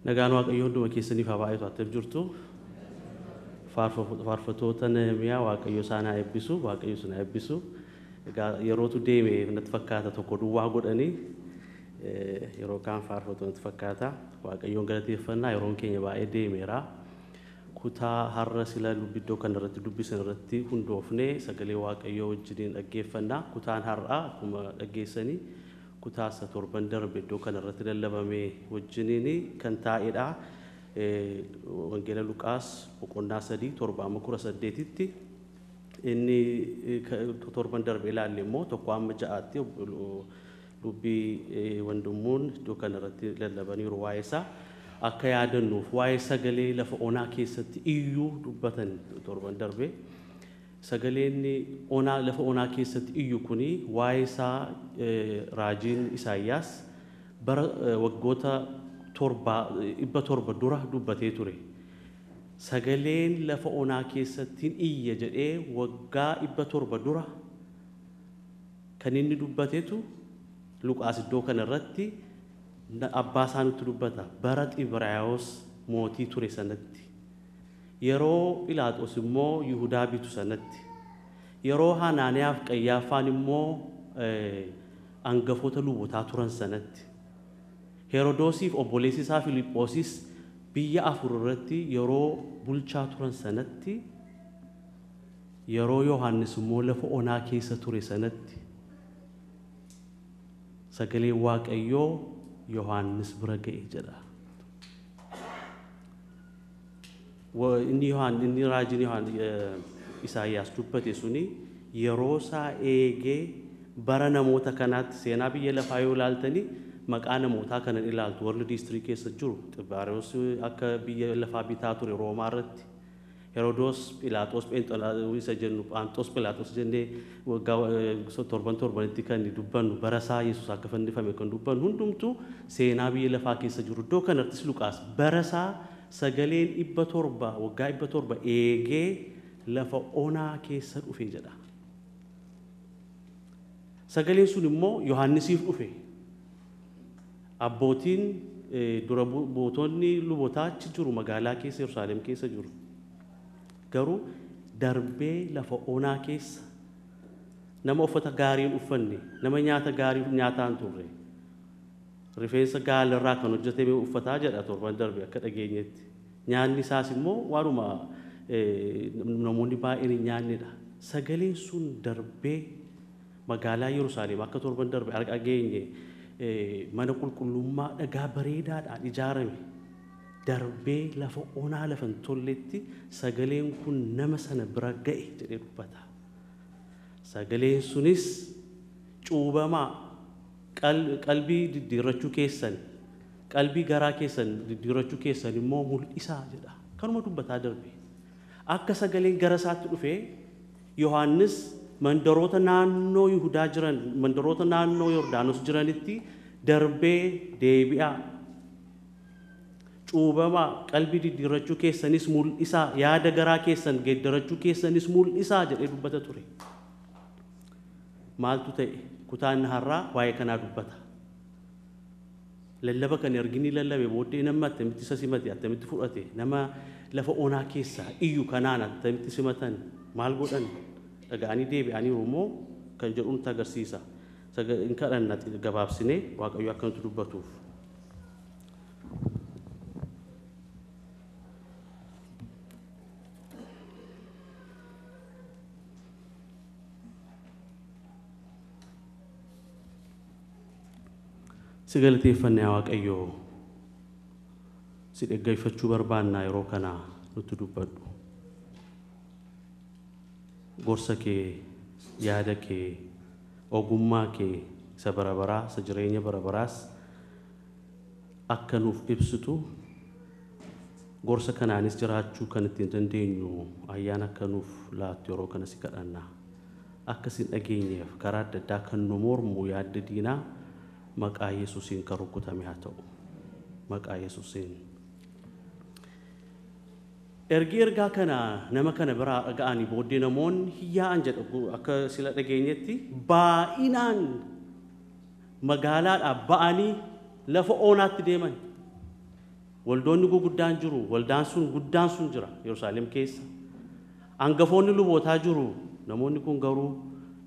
Nagaan waaqayyo hunduma keessaniif haa baay'atu atteef jirtu. Faarfattoota Nehemiyaa waaqayyo isaan haa eebbisu, waaqayyo isin haa eebbisu. Egaa yerootu deeme natti fakkaata tokko duwwaa godhanii yeroo kaan faarfatu natti fakkaata. Waaqayyoon galateeffannaa yeroon keenya baay'ee deemeera. Kutaa har'a sila iddoo kanarratti dubbisan irratti hundoofnee sagalee waaqayyoo wajjiniin dhaggeeffannaa. Kutaan har'aa akkuma dhaggeessanii kutaa torban darbe iddoo kanarratti lallabamee wajjiniin kan taa'edha. Wangeela Luqaas boqonnaa 3:7-8tti inni torban darbe ilaalle immoo 1-6tti dubbii wandummuun iddoo kanarratti lallabaniiru waa'ee isaa akka yaadannuuf waa'ee sagalee lafa onaa keessatti iyyuu dubbatan torban darbe. Sagaleen onaa lafa onaa keessatti iyyu kuni waa'ee isaa raajiin Isaayyaas bara waggoota 700 dura dubbatee ture. Sagaleen lafa onaa keessatti iyya jedhee waggaa 700 dura kan inni dubbatetu Luqaas iddoo kanarratti abbaa isaanitti dubbata bara Xibraayos mootii ture sanatti. Yeroo Phiilaaxoos immoo Yihudaa bitu sanatti. Yeroo Hanaaniyaaf Qayyaafaan immoo hangafoota lubootaa turan sanatti. Herodoosiif obboleessi isaa Filiphoosis biyya 4 irratti yeroo bulchaa turan sanatti. Yeroo Yohaannis immoo lafa onaa keessa ture sanatti. Sagalee Waaqayyoo Yohaannis bira ga'e jedha. Inni raajiin Isaayyaas dubbate suni yeroo isaa eegee bara namoota kanaatti seenaa biyya lafaa yoo ilaaltanii maqaa namootaa kanan ilaaltu warri diistirii keessa jiru Xibraayos akka biyya lafaa bitaa ture Roomaa irratti. Herodoos Phiilaaxoos Pheenxoos jennu Phaanxoos Phiilaaxoos jennee waggaa torbanitti kan dubbannu bara isaa Yesuus akka fannifame kan dubbannu hundumtuu seenaa biyya lafaa keessa jiru. Iddoo kanattis Luqaas bara isaa sagaleen 700 waggaa 700 eegee lafa onaa keessa dhufe jedha. Sagaleen sun immoo Yohaannisiif dhufe. Abbootiin dura buutonni lubootaa achi jiru magaalaa keessa Yerusaalem keessa jiru. Garuu darbee lafa onaa keessa nama uffata gaariin uffanne nama nyaata gaarii nyaataan turre rifeensa gaalarraa kan hojjetame uffataa jedha torban darbe akka dhageenyetti. Nyaanni isaas immoo waanuma namoonni baay'een hin nyaannedha. Sagaleen sun darbee magaalaa Yerusaalem akka torban darbe dhageenye mana qulqullummaa dhagaa bareedaadhaan ijaarame darbee lafa onaa lafa hin tolletti sagaleen kun nama sana bira ga'e jedhee dubbata. Sagaleen sunis cuubamaa qalbii diddiirrachuu keessan qalbii garaa keessan diddiirrachuu keessan immoo mul'isaa jedha. Kanuma dubbataa darbe. Akka sagaleen gara isaatti dhufee Yohaannis mandaroota naannoo Yihudaa jiran mandaroota naannoo Yordaanos jiranitti darbee deebi'aa. Cuubamaa qalbii diddiirrachuu keessanis mul'isaa yaada garaa keessan geeddarachuu keessanis mul'isaa jedhee dubbata ture. Maaltu ta'e kutaan har'aa waa'ee kanaa dubbata. Lallaba kan erginii lallabe booddee nama attamitti isa simate attamitti fudhate nama lafa onaa keessaa iyyu kanaan attamitti simatan maal godhan dhaga'anii deebi'aniiru immoo kan jedhu nutti agarsiisa. Sagaleen kadhannaa gabaabsinee Waaqayyo akka nuti dubbatuuf. Si galateeffannaa Waaqayyoo si dhaggeeffachuu barbaannaa yeroo kana nutti dubbadhu. Gorsa kee yaada kee ogummaa kee isa bara baraa isa jireenya bara baraas akka nuuf ibsitu gorsa kanaanis jiraachuu kan ittiin dandeenyu ayyaana akka nuuf laattu yeroo kana si kadhannaa. Akka sin dhageenyeef karaa adda addaa kan nu mormu yaadda diinaa maqaa Yesuusiin kan rukutame haa ta'u. Maqaa Yesuusiin. Ergaa kana nama kana biraa dhaga'anii booddee namoonni hiyyaa'an jedhu akka sila dhageenyetti baay'inaan magaalaadhaa ba'anii lafa onaatti deeman. waldoonni guguddaan jiru waldaan sun guddaan sun jira Yerusaalem keessa hangafoonni lubootaa jiru namoonni kun garuu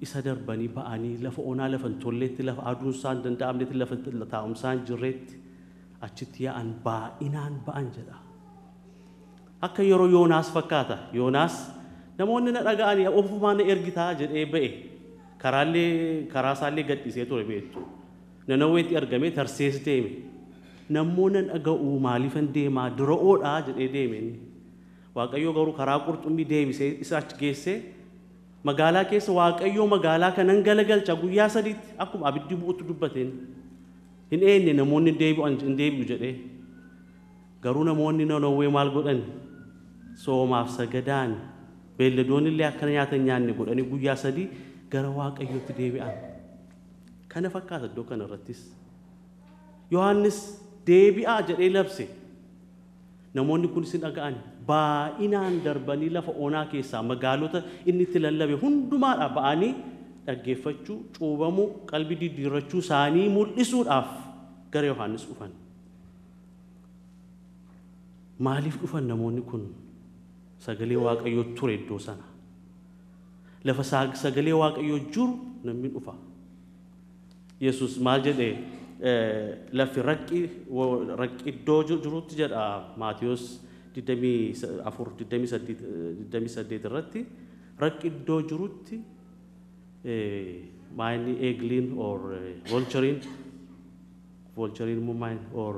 isa darbanii ba'anii lafa onaa lafa tolleetti lafa aduun isaan danda'amnetti lafa taa'umsaan jirreetti achitti yaa'an baa'inaan ba'an jedha akka yeroo Yoonaas fakkaata Yoonaas namoonni na dhaga'anii ofumaan na ergitaa jedhee ba'e karaa isaallee gadhiisee ture beektu Nanaweetti argamee Tarsees deeme namoonni dhaga'uu maaliifan deemaa dura'oodhaa jedhee deeme Waaqayyo garuu karaa qurxummii deebisee isa achi geessee magaalaa keessa Waaqayyo magaalaa kanan galagalcha guyyaa sadiitti akkuma abiddi bu'uutti dubbateen hin eenye namoonni deebi'u jedhee garuu namoonni Nanawee maal godhan soomaaf sagadaan beelladoonni illee akkana nyaatan nyaanne godhanii guyyaa sadii gara Waaqayyootti deebi'an kana fakkaata iddoo kana irrattis Yohaannis deebi'aa jedhee labse namoonni kun isin dhaga'an baay'inaan darbanii lafa onaa keessaa magaalota inni itti lallabe hundumaadhaa ba'anii dhaggeeffachuu cuubamuu qalbii diddiirrachuu isaanii mul'isuudhaaf gara Yohaannis dhufan maaliif dhufan namoonni kun sagalee Waaqayyoo ture iddoo sana lafa sagalee Waaqayyoo jiru namni dhufa Yesus maal jedhee lafi raqqi iddoo jirutti jedha Maatiyos 24:28 irratti raqqi iddoo jirutti maayini eegliin or vulturein mumain or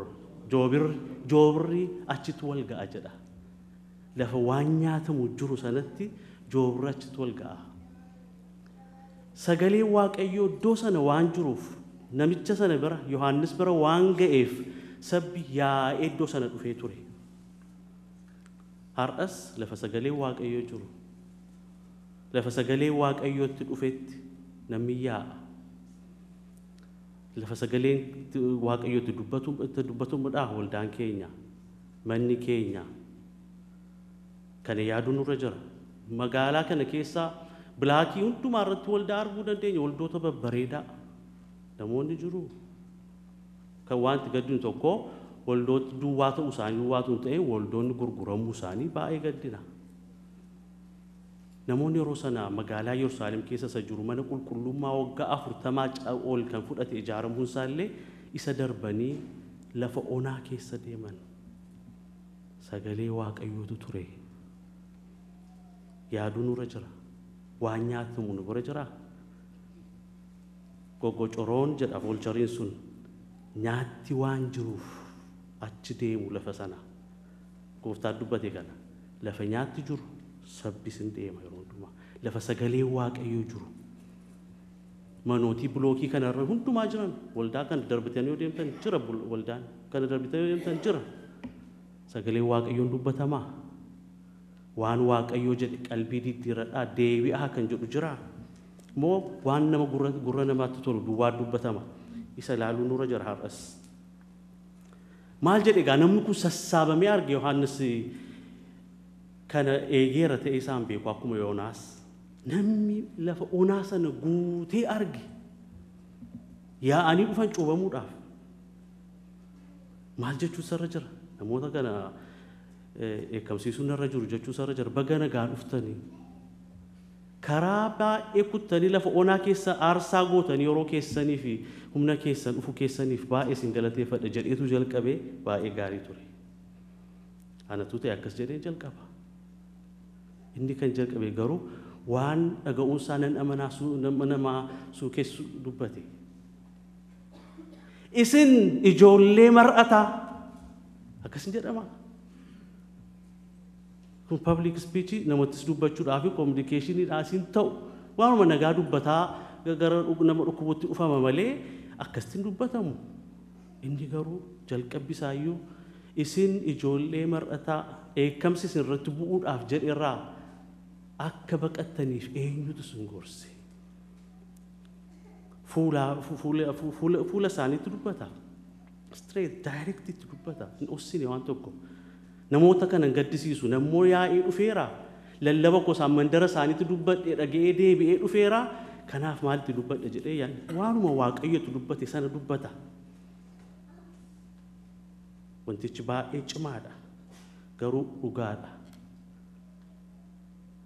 joobirri achitti wal ga'a jedha lafa waan nyaatamu jiru sanatti joobirri achitti wal ga'a sagalee Waaqayyoo iddoo sana waan jiruuf namicha sana bira Yohaannis bira waan ga'eef sabbi yaa'ee iddoo sana dhufee ture har'as lafa sagalee Waaqayyoo jiru lafa sagalee Waaqayyootti dhufetti namni yaa'a lafa sagaleen Waaqayyootti dubbatuudhaan waldaan keenya manni keenya kana yaaduun nurra jira magaalaa kana keessaa bilaakii hundumaa irratti waldaa arguu dandeenya waldoota babbareedaa namoonni jiru kan wanti gaddinu tokko waldoota duwwaa ta'uu isaanii duwwaatu ta'e waldoonni gurguramuu isaanii baay'ee gaddina namoonni yeroo sana magaalaa Yerusaalem keessa jiru mana qulqullummaa waggaa 40 ol kan fudhate ijaaramuun isaallee isa darbanii lafa onaa keessa deeman sagalee Waaqayyootu ture yaaduun nurra jira waan nyaatamu nurra jira Gogocoroon jedha vulturein sun nyaatti waan jiruuf achi deemu lafa sana gooftaan dubbate kana lafa nyaatti jiru sabbisin deema yeroo hundumaa lafa sagalee Waaqayyoo jiru manootii blookii kana irra hundumaa jiran waldaa kana darbitanii yoo deemtan jira waldaan kana darbitanii yoo deemtan jira sagalee Waaqayyoon dubbatamaa waan Waaqayyoo jedhe qalbii diddiirradhaa deebi'aa kan jedhu jira moo waan nama gurra namaatti tolu duwwaa dubbatama isa ilaaluu nurra jira har'as maal jedhe egaa namni kun sassaabamee arge Yohaannis kana eegeera ta'e isaan beeku akkuma Yoonaas namni lafa onaa sana guutee arge yaa'anii dhufan cuubamuudhaaf maal jechuu sarra jira namoota kana eekamsiisuun irra jiru jechuu sarra jira baga nagaan dhuftanii karaa baay'ee kuttanii lafa onaa keessa aarsaa gootanii yeroo keessanii fi humna keessan dhufu keessaniif baay'ee isin galateeffadha jedheetu jalqabee baay'ee gaarii ture anatu ta'e akkas jedhee jalqaba inni kan jalqabe garuu waan dhaga'uun isaa nan amanaa suukeessu dubbate isin ijoollee mar'ataa akkasin jedhama kun public speech namattis dubbachuudhaaf communicationidhaas hin ta'u waanuma nagaa dubbataa gara nama dhukkubutti dhufama malee akkasiin dubbatamu inni garuu jalqabbisaayyuu isin ijoollee mar'ataa eekamsi isin irratti bu'uudhaaf jedheerraa akka baqattaniif eenyutu isin gorse fuula isaaniitti dubbata straight direct itti dubbata hin ossine waan tokko namoota kana gaddisiisu namoo yaa'ee dhufeera lallaba kosaan mandara isaaniitti dubbadhe dhaga'ee deebi'ee dhufeera kanaaf maalitti dubbadhe jedhee waanuma Waaqayyotu dubbate sana dubbata wantichi baay'ee cimaadha garuu dhugaadha.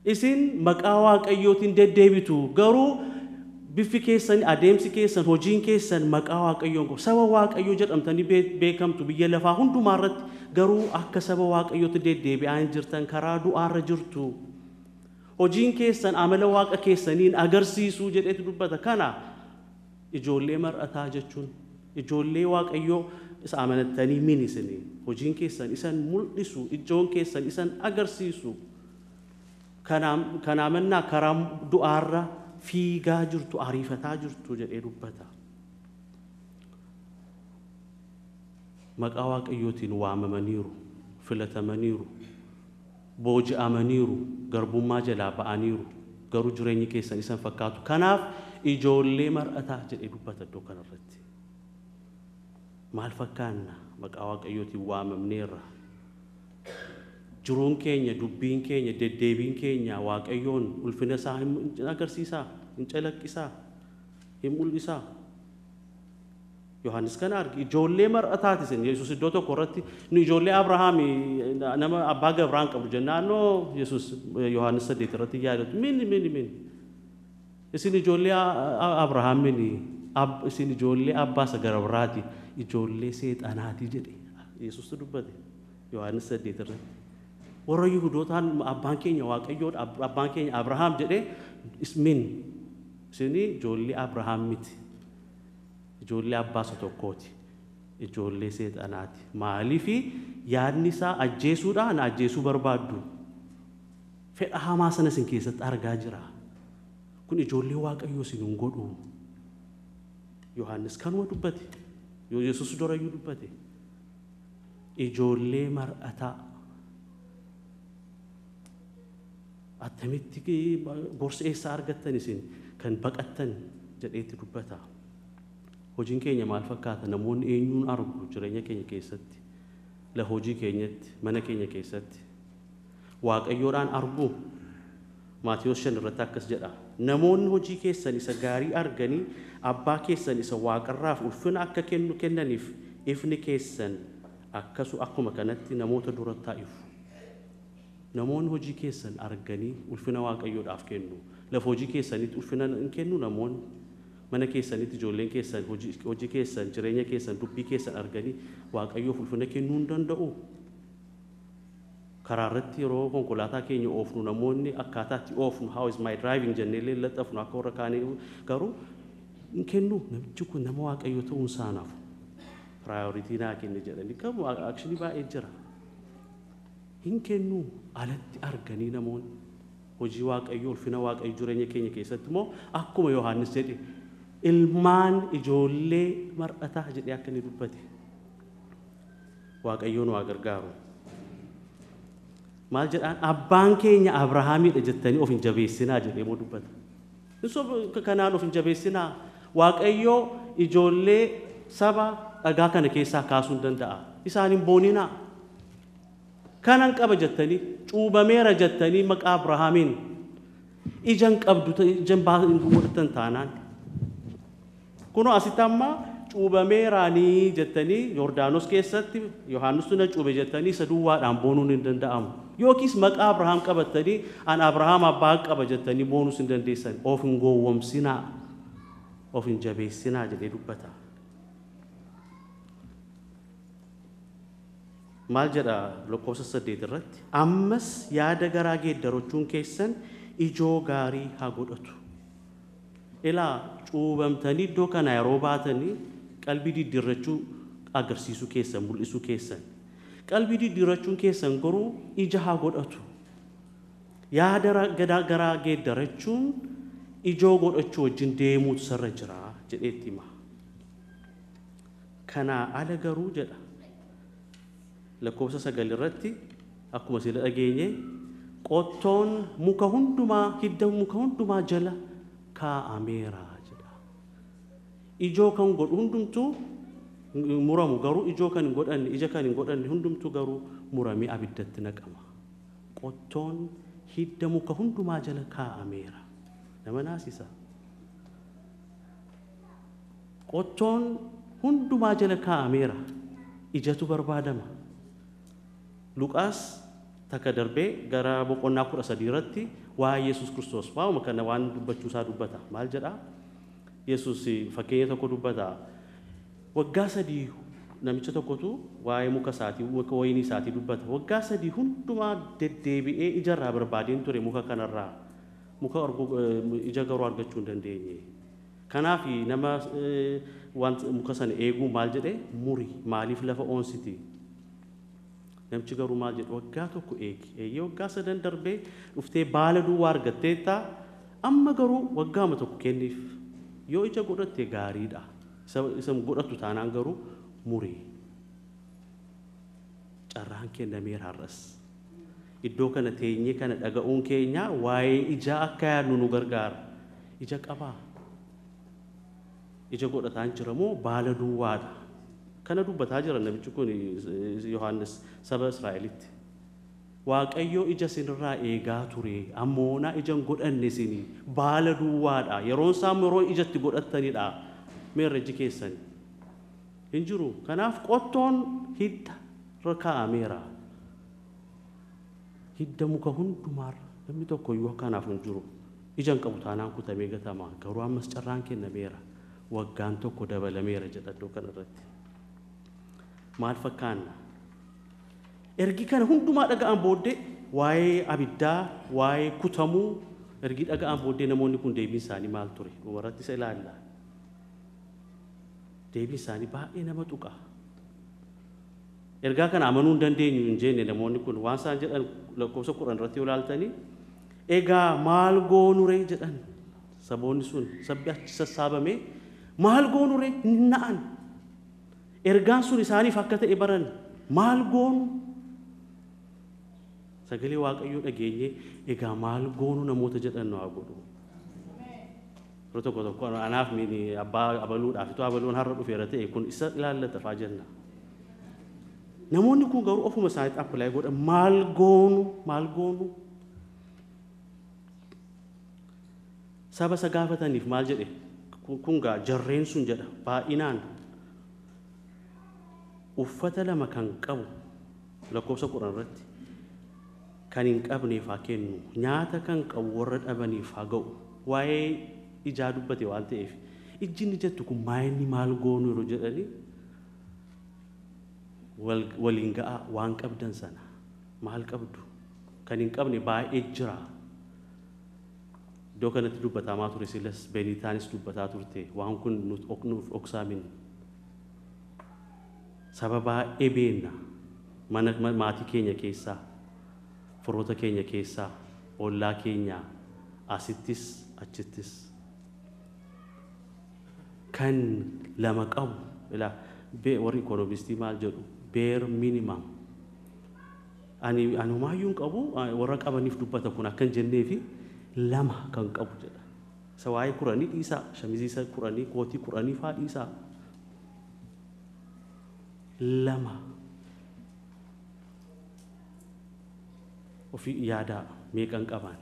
Isin maqaa Waaqayyootiin deddeebitu garuu biffi keessan adeemsi keessan hojiin keessan maqaa Waaqayyoon saba Waaqayyoo jedhamtanii beekamtu biyya lafaa hundumaa irratti garuu akka saba Waaqayyootti deddeebi'aa hin jirtan karaa du'aarra jirtu. Hojiin keessan amala Waaqa keessaniin agarsiisuu jedheetu dubbata. Kana ijoollee mar'ataa jechuun ijoollee Waaqayyoo isa amanattanii minisanii hojiin keessan isan mul'isu ijoon keessan isan agarsiisu. Kana amannaa karaa du'aarra fiigaa jirtu ariifataa jirtu jedhee dubbata. Maqaa Waaqayyootiin waamamaniiru, filatamaniiru, booji'amaniiru, garbummaa jalaa ba'aniiru, garuu jireenyi keessan isan fakkaatu. Kanaaf ijoollee mar'ataa jedhee dubbata iddoo kanarratti. Maal fakkaanna maqaa Waaqayyootiin waamamneerra? Jiruun keenya, dubbiin keenya, deddeebiin keenya Waaqayyoon ulfina isaa hin agarsiisaa, hin calaqqisaa, hin mul'isaa. Yohaannis kana argi ijoollee mar'ataati isin Yesuus iddoo tokko irratti nu ijoollee Abrahaam nama abbaa Gabraan qabu jennaan noo Yesuus Yohaannis 8 irratti yaadatu min isin ijoollee Abrahaam isin ijoollee abbaa isa gara biraati ijoollee seexanaati jedhe Yesuus dubbate Yohaannis 8 irratti. Warra Yihuudootaan abbaan keenya Waaqayyoodha abbaan keenya Abrahaam jedhe ismin isin ijoollee Abrahaam miti. Ijoollee abbaa isa tokkooti. Ijoollee seexanaati. Maaliif yaadni isaa ajjeesuudhaan ajjeesuu barbaaddu. Fedha hamaa sana isin keessatti argaa jira. Kun ijoollee Waaqayyoo isin hin godhu. Yohaannis kanuma dubbate. Yesuus durayyuu dubbate. Ijoollee mar'ataa. Attamitti gorsa eessaa argattan isin kan baqattan jedheetti dubbata. Hojiin keenya maal fakkaata? Namoonni eenyuun argu jireenya keenya keessatti, lafa hojii keenyatti, mana keenya keessatti. Waaqayyoodhaan argu. Maatiyos 5 irratti akkas jedha. Namoonni hojii keessan isa gaarii arganii abbaa keessan isa waaqarraaf ulfina akka kennaniif ifni keessan akkuma kanatti namoota duratti ifu. Namoonni hojii keessan arganii ulfina Waaqayyoodhaaf kennu. Lafa hojii keessanitti ulfina hin kennu namoonni. Mana keessanitti ijoolleen keessan hojii keessan jireenya keessan dubbii keessan arganii Waaqayyoof ulfina kennuu hin danda'u. Karaa irratti yeroo konkolaataa keenya oofnu namoonni akkaataatti oofnu how is my driving jennee laxxafnu akka warra kaanii garuu hin kennu namichi kun nama Waaqayyoo ta'uun isaanaaf priority naa kenne jedhanii qabu akshinii baay'ee jira. Hin kennu alatti arganii namoonni hojii Waaqayyoo ulfina Waaqayyoo jireenya keenya keessatti immoo akkuma Yohaannis jedhe ilmaan ijoollee mar'ataa jedhee akka inni dubbate. Waaqayyoon waa gargaaru. Maal jedhaan abbaan keenya Abrahaamidha jettanii of hin jabeessinaa jedhee moo dubbata. Kanaan of hin jabeessinaa. Waaqayyoo ijoollee saba dhagaa kana keessaa kaasuu hin danda'a. Isaan hin booninaa. Kanan qaba jettanii cuubameera jettanii maqaa Abrahaamiin ijaan qabdu ijaan godhatan taanaan. Kunoo asitti amma cuubameeraanii jettanii Yordaanos keessatti Yohaannis na cuube jettanii isa duwwaadhaan boonuun hin danda'amu. Yookiis maqaa Abrahaam qabattanii an Abrahaam abbaa qaba jettanii boonuus hin dandeessan. Of hin gowwomsinaa. Of hin jabeessinaa jedhee dubbata. Maal jedha lakkoofsa 8 irratti ammas yaada garaa geeddarachuun keessan ijoo gaarii haa godhatu. Ilaa cuubamtanii iddoo kana yeroo baatanii qalbii diddiirrachuu agarsiisuu keessan mul'isuu keessan. Qalbii diddiirrachuun keessan garuu ija haa godhatu. Yaada garaa geeddarachuun ijoo godhachuu wajjin deemuutu sarra jira jedheetti hima. Kanaa ala garuu jedha. Lakkoofsa 9 irratti akkuma sila dhageenye qottoon muka hundumaa hidda muka hundumaa jala kaa'ameera jedha. Ijoo kan godhu hundumtuu muramu garuu ijoo kan hin godhanne ija kan hin godhanne hundumtuu garuu muramee abiddatti naqama. Qottoon hidda muka hundumaa jala kaa'ameera. Nama naasisa. Qottoon hundumaa jala kaa'ameera. ijatu barbaadama. Luqaas takka darbee gara boqonnaa 13 irratti waa'ee Yesuus Kiristoos waa'uma kana waan dubbachuu isaa dubbata. Maal jedhaa? Yesuus fakkeenya tokko dubbata. Waggaa 3 namicha tokkotu waa'ee muka isaatii muka wayinii isaatii dubbata. Waggaa 3 hundumaa deddeebi'ee ijarraa barbaadeen ture muka kanarraa. Muka ija garuu argachuu hin dandeenye. Kanaaf nama muka sana eeguu maal jedhee muri maaliif lafa oonsiti? Namichi garuu maal jedhe waggaa tokko eegi. Eeyyee waggaa 3 darbee dhuftee baala duwwaa argatteetta amma garuu waggaama tokko kenniif. Yoo ija godhatte gaariidha. Isa godhatu taanaan garuu muri. Carraan kennameera har'as. Iddoo kana teenyee kana dhaga'uun keenya waa'ee ija akka yaadnu nu gargaara. Ija qabaa. Ija godhataan jira moo baala duwwaadha? Kana dubbataa jira namichi kun Yohaannis saba Israa'elitti. Waaqayyo ija sinirraa eegaa ture. Ammoona ija godhanne sini baala duwwaadha. Yeroon isaa yeroo ijatti godhattanidha. Meerra iji keessani. Hin jiru. Kanaaf qottoon hidda irra kaa'ameera. Hidda muka hundumaarra namni tokko iyyuu kanaaf hin jiru. Ijaan qabu taanaan kutamee gatama. Garuu ammas carraan kennameera. Waggaan tokko dabalameera jedha iddoo kanarratti. Maal fakkaanna? Ergi kana hundumaa dhaga'an booddee waa'ee abiddaa, waa'ee kutamuu ergi dhaga'an booddee namoonni kun deebiin isaanii maal ture? Dhumarratti isa ilaalla. Deebiin isaanii baay'ee nama tuqa. Ergaa kana amanuu hin dandeenyu hin jenne namoonni kun waan isaan jedhan lakkoofsa 10 irratti ilaaltanii egaa maal goonure jedhan saboonni sun sabbi achi sassaabame maal goonure hin na'an ergaan sun isaaniif akka ta'e baran maal goonu sagalee waaqayyoo dhageenye egaa maal goonu namoota jedhan nu haa godhu. Yeroo tokko tokko anaaf abbaa abaluudhaaf itoo abaluun har'a dhufeera ta'e kun isa ilaallata faa jenna. Namoonni kun garuu ofuma isaaniitti appilaayi godhan maal goonu saba isa gaafataniif maal jedhe kun gaa jarreen sun jedha baay'inaan uffata 2 kan qabu lakkoofsa 10 irratti kan hin qabneef haa kennu nyaata kan qabu warra dhabaniif haa ga'u waa'ee ijaa dubbate waan ta'eef ijjinni jettu kun maayinni maal goonu yeroo jedhanii waliin ga'a waan qabdan sana maal qabdu kan hin qabne baay'ee jira. Iddoo kanatti dubbatamaa ture silas Benitaanis dubbataa turte waan kun nuuf oksaamin saba baay'ee beenna mana maatii keenya keessaa firoota keenya keessaa ollaa keenya asittis achittis kan 2 qabu ilaa warri ikoonomistii maal jedhu bare minimum anumaayyuun qabu warra qabaniif dubbata kun akkan jenneefi 2 kan qabu jedha. Isa waa'ee 10 dhiisaa shamizii 10 kootii 10 faa dhiisaa 2 ofii yaadaa meeqan qaban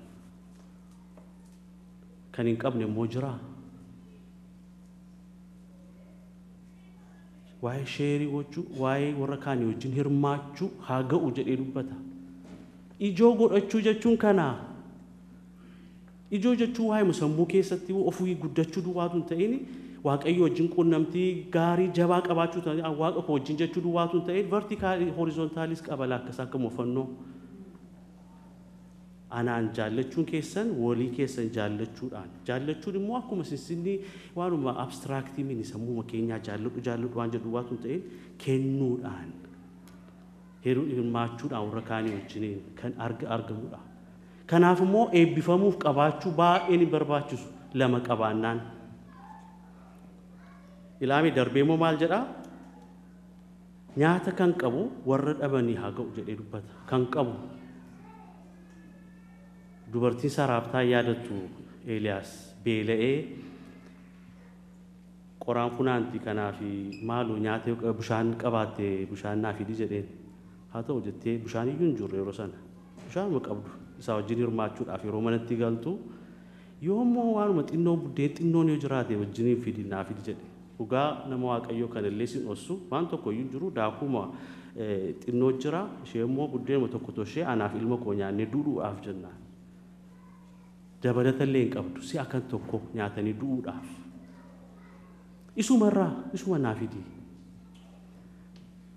kan hin qabne immoo jira. Waa'ee sheerii gochuu waa'ee warra kaanii wajjin hirmaachuu haa ga'u jedhee dubbata. Ijoo godhachuu jechuun kana ijoo jechuun waa'ee sammuu keessatti ofii guddachuu duwwaatu hin ta'in waaqayyo wajjin quunnamtii gaarii jabaa qabaachuu ta'in waaqa koo wajjin jechuu duwwaatu hin ta'in vertikaalii horizontaalis qabala akkas akka moofannoo. Anaan jaallachuun keessan walii keessan jaallachuun immoo akkuma sinsinni waanuma abstiraaktii mini sammuu keenyaa jaalladhu waan jedhu waatu hin ta'in kennuudhaan hirmaachuudhaan warra kaanii wajjiniin kan argamudha. Kanaaf immoo eebbifamuuf qabaachuu baay'ee ni barbaachisu 2 qabaannaan. Ilaami darbee immoo maal jedhaa? Nyaata kan qabu warra dhabanii haa ga'u jedhee dubbata. Kan qabu dubartiin Saraaptaa yaadattu Eeliyaas beela'ee qoraan funaanti kanaaf maaloo nyaata bishaan qabaatte bishaan naa fidi jedheen haa ta'u jettee bishaan iyyuu hin jirre yeroo sana bishaanuma qabdu isaa wajjin hirmaachuudhaaf yeroo manatti galtu yoommoo waanuma xinnoo buddeen xinnoon yoo jiraate wajjiniin fidi naa fidi jedhe Dhugaa nama waaqayyoo kanallee sin ossu waan tokko iyyuu jiru daakuma xinnoo jira ishee immoo buddeenuma tokko toshee anaaf ilma koo nyaannee duudhuudhaaf jennaan. Dabalatallee hin qabdu si akkan tokko nyaatanii duudhuudhaaf. Isuma naaf fidi.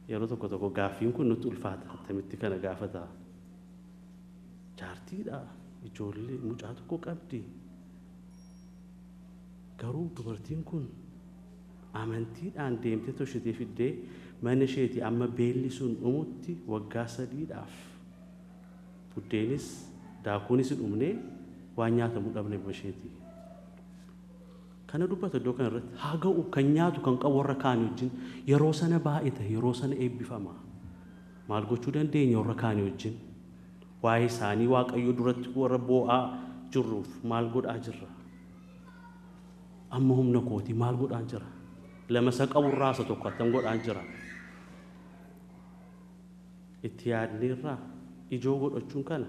Yeroo tokko gaaffiin kun nutti ulfaata attamitti kana gaafata. Jaartiidha ijoollee mucaa tokko qabdi. Garuu dubartiin kun amantiidhaan deemtee toshitee fiddee mana isheetii amma beelli sun dhumutti waggaa 3dhaaf buddeenis daakuunis dhumnee waan nyaatamu dhabne basheetii. Kana dubbata iddoo kana irratti haa ga'u kan nyaatu kan qabu warra kaan wajjin yeroo sana baay'ata yeroo sana eebbifama. Maal gochuu dandeenya warra kaan wajjin waa'ee isaanii waaqayyo duratti warra boo'aa jirruuf maal godhaa jirra? Amma humna kooti maal godhaan jira? Lama isa qaburraa isa tokko attam godhaan jira? Itti yaadneerraa ijoo godhachuun kana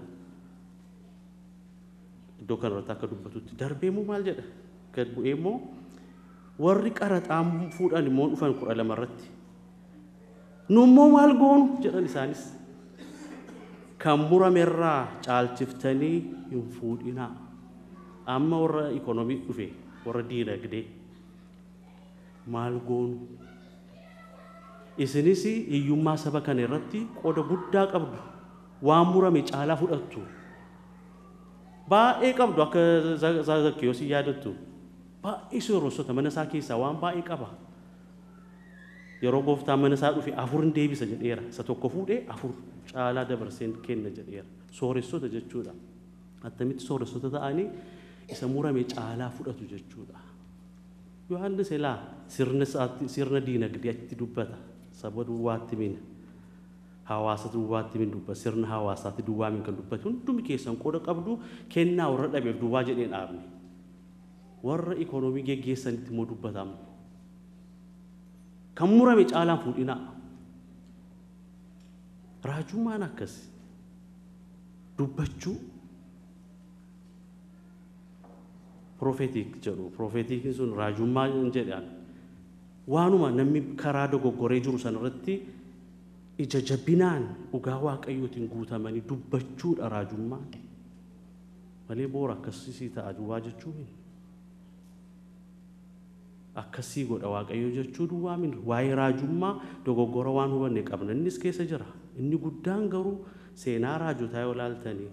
iddoo kanarratti akka dubbatutti darbeemmoo maal jedha? Gad bu'ee immoo warri qaraxaan fuudhan immoo dhufan 12 irratti nummoo maal goonu jedhan isaanis kan muramerraa caalchiftanii hin fuudhinaa. Amma warra ikonomii dhufe warra diinagdee maal goonu? Isinis hiyyummaa saba kana irratti qooda guddaa qabdu. Waan murame caalaa fudhattu. Baay'ee qabdu akka Zakkiyoos yaadattu. Baay'ee sooressota mana isaa keessaa waan baay'ee qaba. Yeroo gooftaan mana isaa dhufe 4 deebisa jedheera. Isa tokko fuudhee 4 caalaa dabarseen kenna jedheera. Sooressota jechuudha. Attamitti sooressota ta'anii isa murame caalaa fudhatu jechuudha. Yohaannis elaa sirna diinagdee achitti dubbata. Saba duwwaatti min hawaasa duwwaatti min dubbata. Sirna hawaasaatti duwwaa min kan dubbatu hundumi keessan qooda qabdu kennaa warra dhabeef duwwaa jedheen dhaabne. Warra ikonomii geggeessanitti immoo dubbatamu. Kan murame caalaan fuudhinaa. Raajummaan akkas dubbachuu prophetic jedhu. Prophetic sun raajummaa jedhan. Waanuma namni karaa dogoggoree jiru sanarratti ija jabinaan dhugaa waaqayyootiin guutamanii dubbachuudha raajummaan. Malee boora akkasii ta'a duwwaa jechuun. Akkasii godha waaqayyo jechuu duwwaa min waa'ee raajummaa dogoggora waan hubanne qabna. Innis keessa jira. Inni guddaan garuu seenaa raajotaa yoo ilaaltanii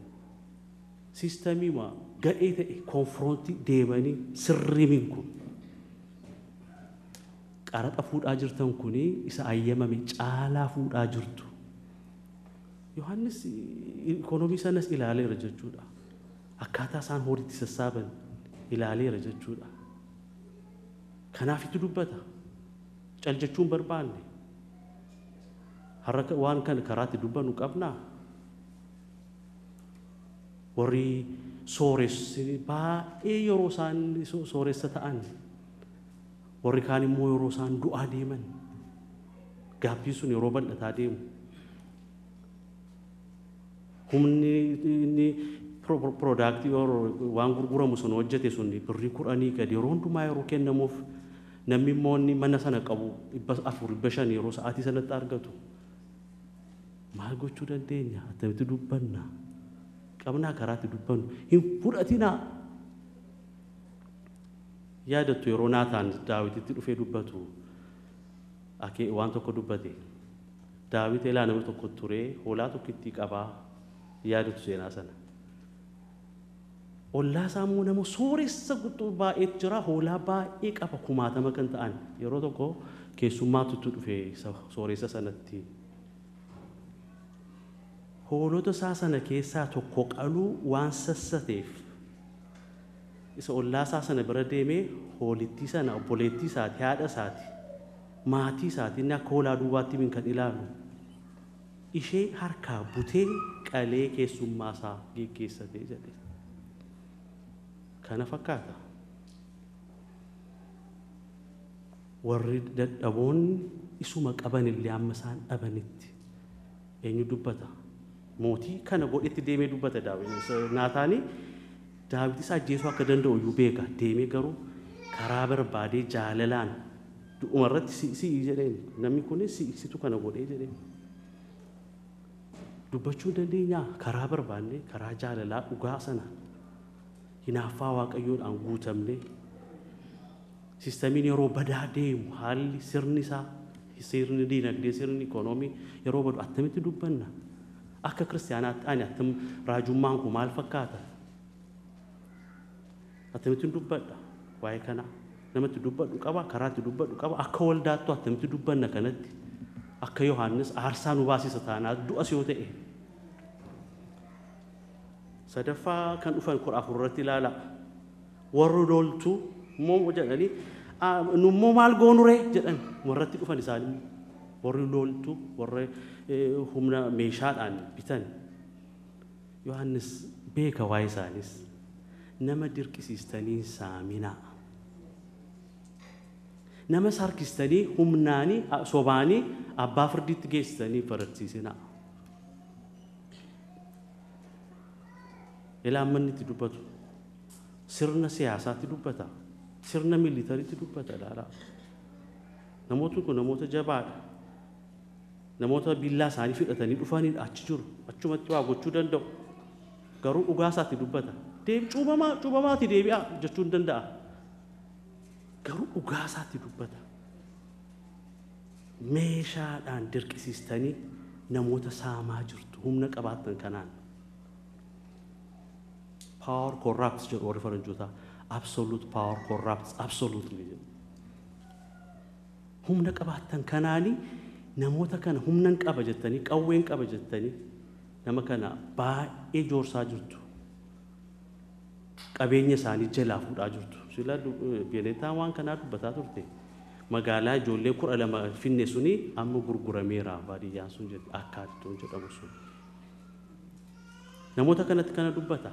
siistamiima gadhee ta'e konfrontii deemanii sirrii min kun qaraxa fuudhaa jirtan kuni isa ayyamame caalaa fuudhaa jirtu. Yohaannis ikonomii sanas ilaaleera jechuudha. Akkaataa isaan horiitti sassaaban ilaaleera jechuudha. Kanaafitti dubbata. Cal jechuun barbaanne. Har'a waan kana karaatti dubbannu qabnaa. Warri sooressi baay'ee yeroo isaan sooressa ta'an warri kaan immoo yeroo isaan du'aa deeman gaabbii sun yeroo bal'ataa deemu. Humni inni product waan gurguramu sun hojjete sun birrii 10 gadi yeroo hundumaa yeroo kennamuuf namni immoo mana sana qabu 400-500 yeroo sa'aatii sanatti argatu. Maal gochuu dandeenya? Attamitti dubbanna? Qabnaa karaatti dubbannu hin fudhatinaa. Yaadattu yeroo Naataan Daawititti dhufee dubbatu waan tokko dubbate. Daawit elaa nama tokko ture hoolaa tokkitti qabaa. Yaadattu seenaa sana. Ollaa isaa immoo nama sooressa guutuu baay'ee jira. Hoolaa baay'ee qaba 1000 kan ta'an. Yeroo tokko keessummaatu dhufee sooressa sanatti. Hoolota isaa sana keessaa tokko qaluu waan sassateef isa ollaa isaa sana bira deemee hoolittii sana obboleettii isaati haadha isaati maatii isaati inni akka hoolaa duwwaatti min kan ilaalu ishee harkaa butee qalee keessummaa isaa geggeessatee jedhe. Kana fakkaata. Warri dadhaboonni isuma qaban illee amma isaan dhabanitti eenyu dubbata? Mootii kana godhetti deemee dubbata Daawit. Naataanii Daawit isa ajjeesuu akka danda'u iyyuu beeka. Deemee garuu karaa barbaadee jaalalaan umarratti si jedheen namni kun situ kana godhee jedheen dubbachuu dandeenya karaa barbaanne karaa jaalalaa dhugaa sana hinaaffaa waaqayyoodhaan guutamne sistamiin yeroo badaa deemu haalli sirni isaa sirni diinagdee sirni ikoonoomii yeroo badu attamitti dubbanna akka kiristaanaatti ani attam raajummaan kun maal fakkaata attamitti dubbadha waa'ee kana namatti dubbadhu qaba karaatti dubbadhu qaba akka waldaattu attamitti dubbanna kanatti akka Yohaannis aarsaa nu baasisa taanaa du'as yoo ta'e sadaffaa kan dhufan 14 irratti ilaala warri loltu moo jedhanii nummoo maal goonure jedhan warratti dhufan isaanii warri loltu warri humna meeshaadhaan bitan Yohaannis beeka waa'ee isaanis nama dirqisiistanii saamina nama sarkistanii humnaanii sobaanii abbaa firdiitti geessitanii fararsiisina ilaamanni itti dubbatu sirna siyaasaatti dubbata sirna militariitti dubbata laala namoota kun namoota jabaadha namoota billaa isaanii fidhatanii dhufanii achi jiru achumatti waa gochuu danda'u garuu dhugaa isaatti dubbata cuubamaatti deebi'a jechuu hin danda'a garuu dhugaa isaatti dubbata meeshaadhaan dirqisiistanii namoota saamaa jirtu humna qabaatan kanaan power corrupts jedhu warri faranjoota absolute power corrupts absolutely humna qabaatan kanaanii namoota kana humnan qaba jettanii qawween qaba jettanii nama kana baay'ee joorsaa jirtu qabeenya isaanii jalaa fuudhaa jirtu sila biyyaneetaa waan kanaa dubbataa turte magaalaa ijoollee 12 finne suni amma gurgurameera baadiyyaan sun jedhe akkaattuu jedhamu sun namoota kanatti kana dubbata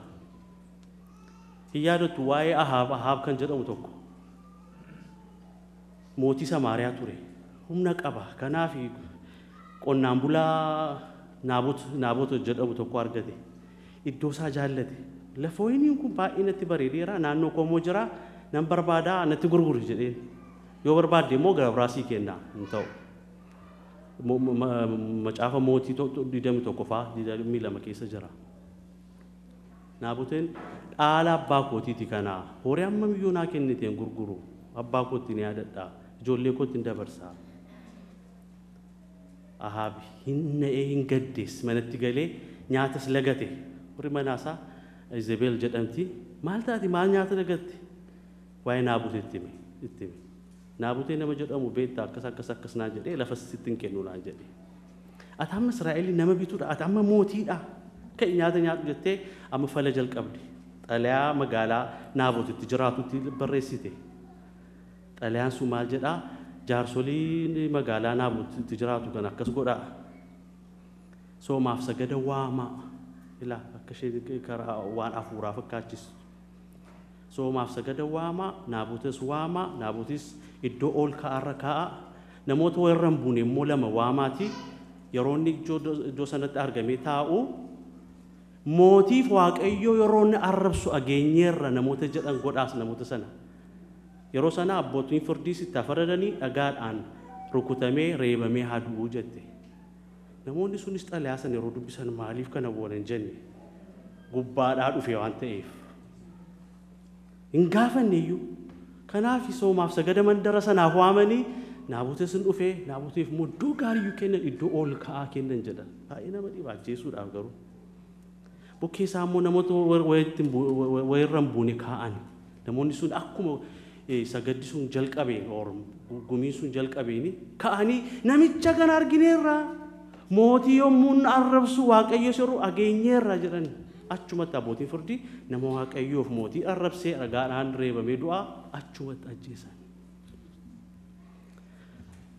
hiyaadatu waa'ee Ahaab kan jedhamu tokko mootii Samaariyaa ture humna qaba kanaaf qonnaan bulaa Naabot jedhamu tokko argate iddoo isaa jaallate lafa wayiniin kun baay'ee natti bareedeera naannoo koomoo jira nan barbaadaa natti gurguri jedheen yoo barbaadde immoo gara biraasii kenna hin ta'u macaafa mootii 21 faa 22 keessa jira Naaboteen dhaala abbaa kootiiti kana horii amma miyyoo naa kenniteen gurguru abbaa kootti ni yaadadha ijoollee kootti hin dabarsaa Ahaab hin gaddees manatti galee nyaatas lagate horii manaasaa Izebel jedhamti maal taati maal nyaata lagatte waa'ee Naaboteetti itti Naabotee nama jedhamu beektaa akkas naan jedhee lafa sitti hin kennu naan jedhe ati amma Israa'el nama bituudha ati amma mootiidha kan nyaata nyaatu jettee amma fala jalqabdi xalayaa magaalaa Naabotitti jiraatutti barreessite xalayaan sun maal jedhaa jaarsoliin magaalaa Naabotitti jiraatu kan akkas godhaa soomaaf sagada waamaa ilaa akka ishee karaa waan afuuraa fakkaachisu soomaaf sagada waamaa Naabotis waamaa Naabotis iddoo ol ka'arra kaa'a namoota warra hin buune immoo lama waamaati yeroo inni iddoo sanatti argamee taa'u mootiif waaqayyoo yeroo inni arrabsu ageenyeerra namoota jedhan godhaas namoota sana yeroo sana abbootiin firdii itti afaradanii dhagaadhaan rukutamee reebamee haduu jette namoonni sunis xalayaa sana yeroo dubbisan maaliif kana boonan jenne gubbaadhaa dhufe waan ta'eef hin gaafanneeyyuu kanaaf soomaaf sagada mandara sanaaf waamanii Naabotes hin dhufee Naaboteef immoo iddoo gaariyyuu kennan iddoo ol ka'aa kennan jedhan baay'ee nama dhibaacheessuudhaaf garuu bukkeessaa immoo namoota wayirra hin buune kaa'an namoonni sun akkuma sagaddi sun jalqabeen gumiin sun jalqabeeni ka'anii namicha kana argineerra mootii yommuu arrabsu waaqayyo sirru ageenyeerra jedhan achumatti abbootiin firdii nama waaqayyoof mootii arrabsee dhagaadhaan reebamee du'aa achumatti ajjeesan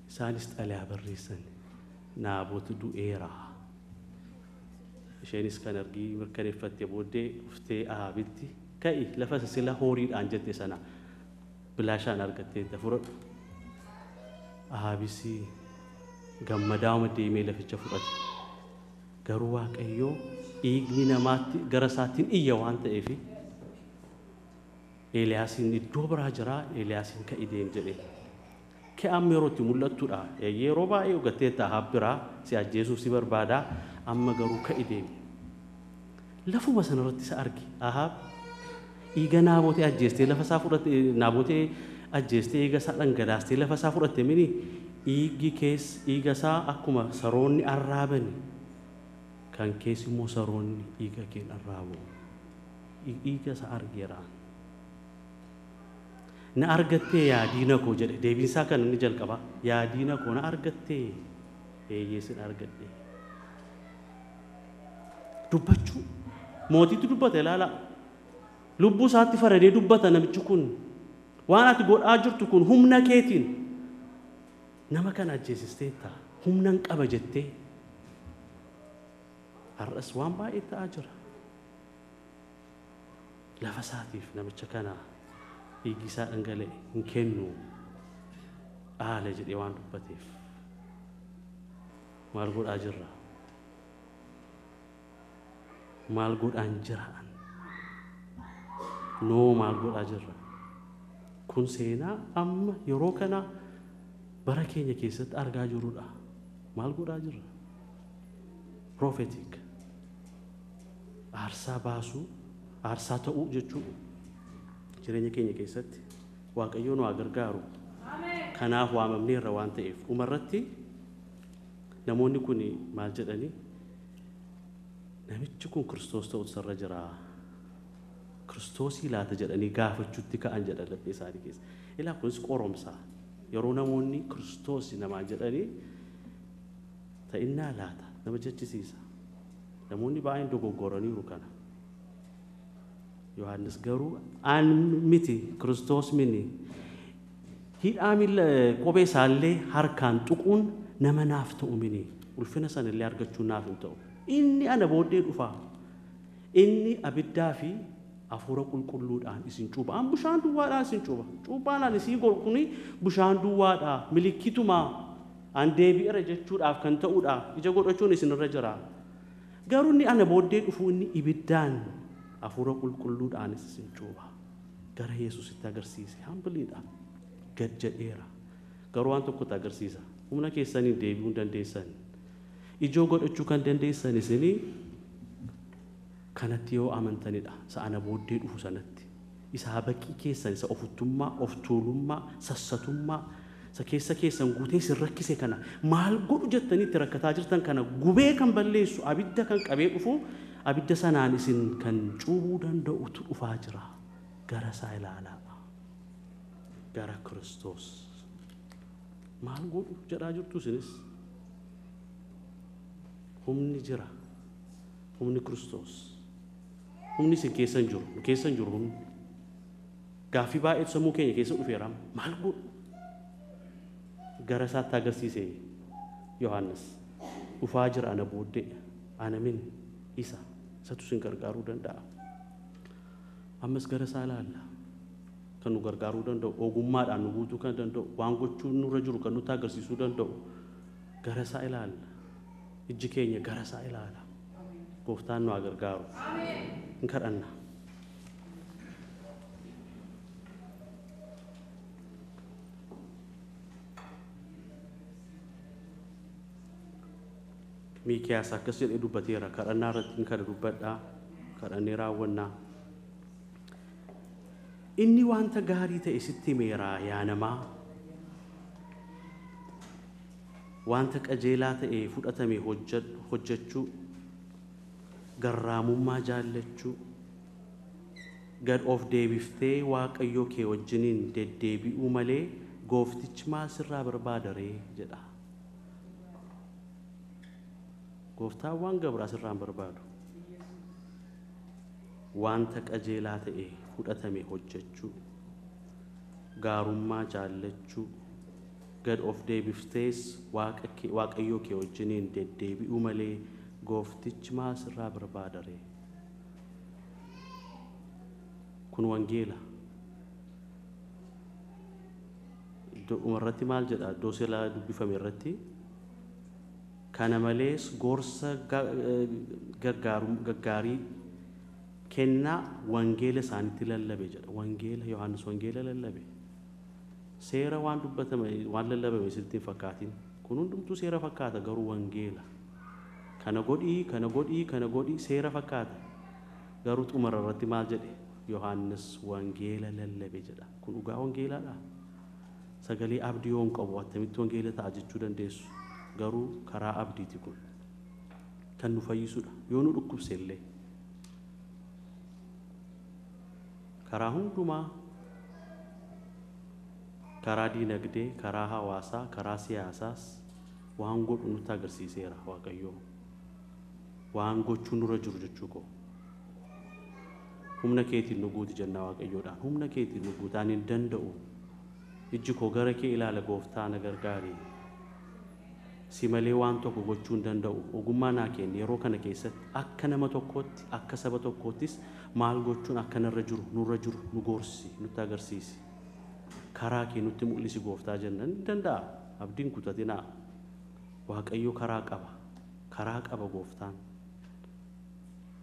isaanis xalayaa barreessan Naabot du'eera isheenis kan argii mirkaneeffattee booddee dhuftee Ahaabitti ka'i lafa sila horiidhaan jette sana bilaashaan argattee fudhadhu Ahaabis gammadaama deemee laficha fudhate garuu waaqayyoo dhiigni namaatti gara isaatiin iyya waan ta'eef Eeliyaasiin iddoo biraa jira Eeliyaasiin ka'i deem jedhe ke'ammeerootti mul'attudha yeroo baay'ee ugattee taa'aa biraa si ajjeesuuf si barbaada amma garuu ka'e deemi lafuma sanarratti isa arge Ahaab dhiiga Naabotee ajjeestee lafa isaa fudhatte Naabotee ajjeestee dhiiga isaa dhangalaastee lafa isaa fudhatte mini dhiiga isaa akkuma saroonni arraabani kan keessi immoo saroonni dhiiga keen arraabu dhiiga isaa argeera na argattee yaa diina koo jedhe deebiin isaa kan inni jalqaba yaa diina koo na argattee eeyyeessin argadhe dubbachuu mootiitu dubbata ilaala lubbuu isaatti faradee dubbata namichi kun waan ati godhaa jirtu kun humna keetiin nama kana ajjeesisteetta humnan qaba jettee har'as waan baay'ee ta'aa jira lafa isaatiif namicha kana dhiigi isaa dhangala'e hin kennu dhaala jedhee waan dubbateef maal godhaa jirra maal godhaan jiraan noo maal godhaa jirra kun seenaa amma yeroo kana bara keenya keessatti argaa jirrudha maal godhaa jirra prophetic aarsaa baasuu aarsaa ta'uu jechuudha jireenya keenya keessatti waaqayyoon waa gargaaru kanaaf waamamneerra waan ta'eef umarratti namoonni kun maal jedhanii namichi kun Kiristoos ta'uu sarra jira Kiristoosii laata jedhanii gaafachuutti ka'an jedha laphee isaanii keessa ilaa kunis qoromsaa yeroo namoonni Kiristoos namaa jedhanii ta'innaa laata nama jechisiisa namoonni baay'een dogoggoraniiru kana Yohaannis garuu an miti Kiristoos mini hidhaa kophee isaallee harkaan tuquun nama naaf ta'u mini ulfina sanallee argachuun naaf hin ta'u inni ana booddee dhufa inni abiddaa fi hafuura qulqulluudhaan isin cuuba an bishaan duwwaadhaan isin cuuba cuuphaan ani sii godhu kuni bishaan duwwaadhaa milikkituma an deebi'eera jechuudhaaf kan ta'uudha ija godhachuun isinirra jira garuu inni ana booddee dhufu inni ibiddaan hafuura qulqulluudhaanis isin cuuba gara Yesuusitti agarsiise hambiliidha gad jedheera garuu waan tokkotti agarsiisa humna keessanii deebi'uu dandeessan ijoo godhachuu kan dandeessan isinii kanatti yoo amantanidha isa ana booddee dhufu sanatti isa baqii keessan isa ofuttummaa of tuulummaa sassatummaa isa keessa keessan guutee sin rakkise kana maal godhu jettanii itti rakkataa jirtan kana gubee kan balleessu abidda kan qabee dhufu abidda sanaan isin kan cuubuu danda'utu dhufaa jira gara isaa ilaalaa gara Kiristoos maal godhu jedhaa jirtu isinis humni jira humni Kiristoos humni isin keessan jiru humni gaaffii baay'eetu sammuu keenya keessa dhufeera maal godhu gara isaatti agarsiise Yohaannis dhufaa jira ana booddee ana min isa isatu isin gargaaruu danda'a ammas gara isaa ilaalla kan nu gargaaruu danda'u ogummaadhaan nu guutuu kan danda'u waan gochuu nurra jiru kan nutti agarsiisuu danda'u gara isaa ilaalla ijji keenya gara isaa ilaala gooftaan nu gargaaru hin kadhanna Miikiyaas akkas jedhee dubbateera kadhannaa irratti kana dubbadhaa kadhannee raawwannaa inni wanta gaarii ta'e sitti himeeraa yaa namaa wanta qajeelaa ta'e fudhatame hojjechuu garraamummaa jaallachuu gad of deebiftee waaqayyoo kee wajjiniin deddeebi'uu malee gooftichi maal sirraa barbaada ree jedha gooftaan waan gabraa sirraan barbaadu wanta qajeelaa ta'e fudhatame hojjechuu gaarummaa jaallachuu gad of deebiftees waaqayyoo kee wajjiniin deddeebi'uu malee gooftichi maal sirraa barbaada ree kun wangeela umarratti maal jedha iddoo silaa dubbifame irratti kana malees gorsa gaggaarii kennaa wangeela isaanitti lallabe jedha wangeela Yohaannis wangeela lallabe seera waan dubbatame waan lallabame sitti fakkaatiin kun hundumtuu seera fakkaata garuu wangeela kana godhii seera fakkaata garuu xumura irratti maal jedhe Yohaannis wangeela lallabe jedha kun dhugaa wangeelaadha sagalee abdii yoon qabu attamitti wangeela ta'a jechuu dandeessu garuu karaa abdiiti kun kan nu fayyisudha yoo nu dhukkubsellee karaa hundumaa karaa diinagdee karaa hawaasaa karaa siyaasaas waan godhu nutti agarsiiseera Waaqayyo waan gochuu nurra jiru jechuu ko humna keetiin nu guuti jenna Waaqayyoodhaan humna keetiin nu guutaan hin danda'u ijji koo gara kee ilaala gooftaa na gargaari si malee waan tokko gochuu hin danda'u ogummaa naa kenni yeroo kana keessatti akka nama tokkootti akka saba tokkoottis maal gochuun akka nurra jiru nu gorsi nutti agarsiisi karaa kee nutti mul'isi gooftaa jenna ni danda'a abdiin kutatinaa Waaqayyo karaa qaba gooftaan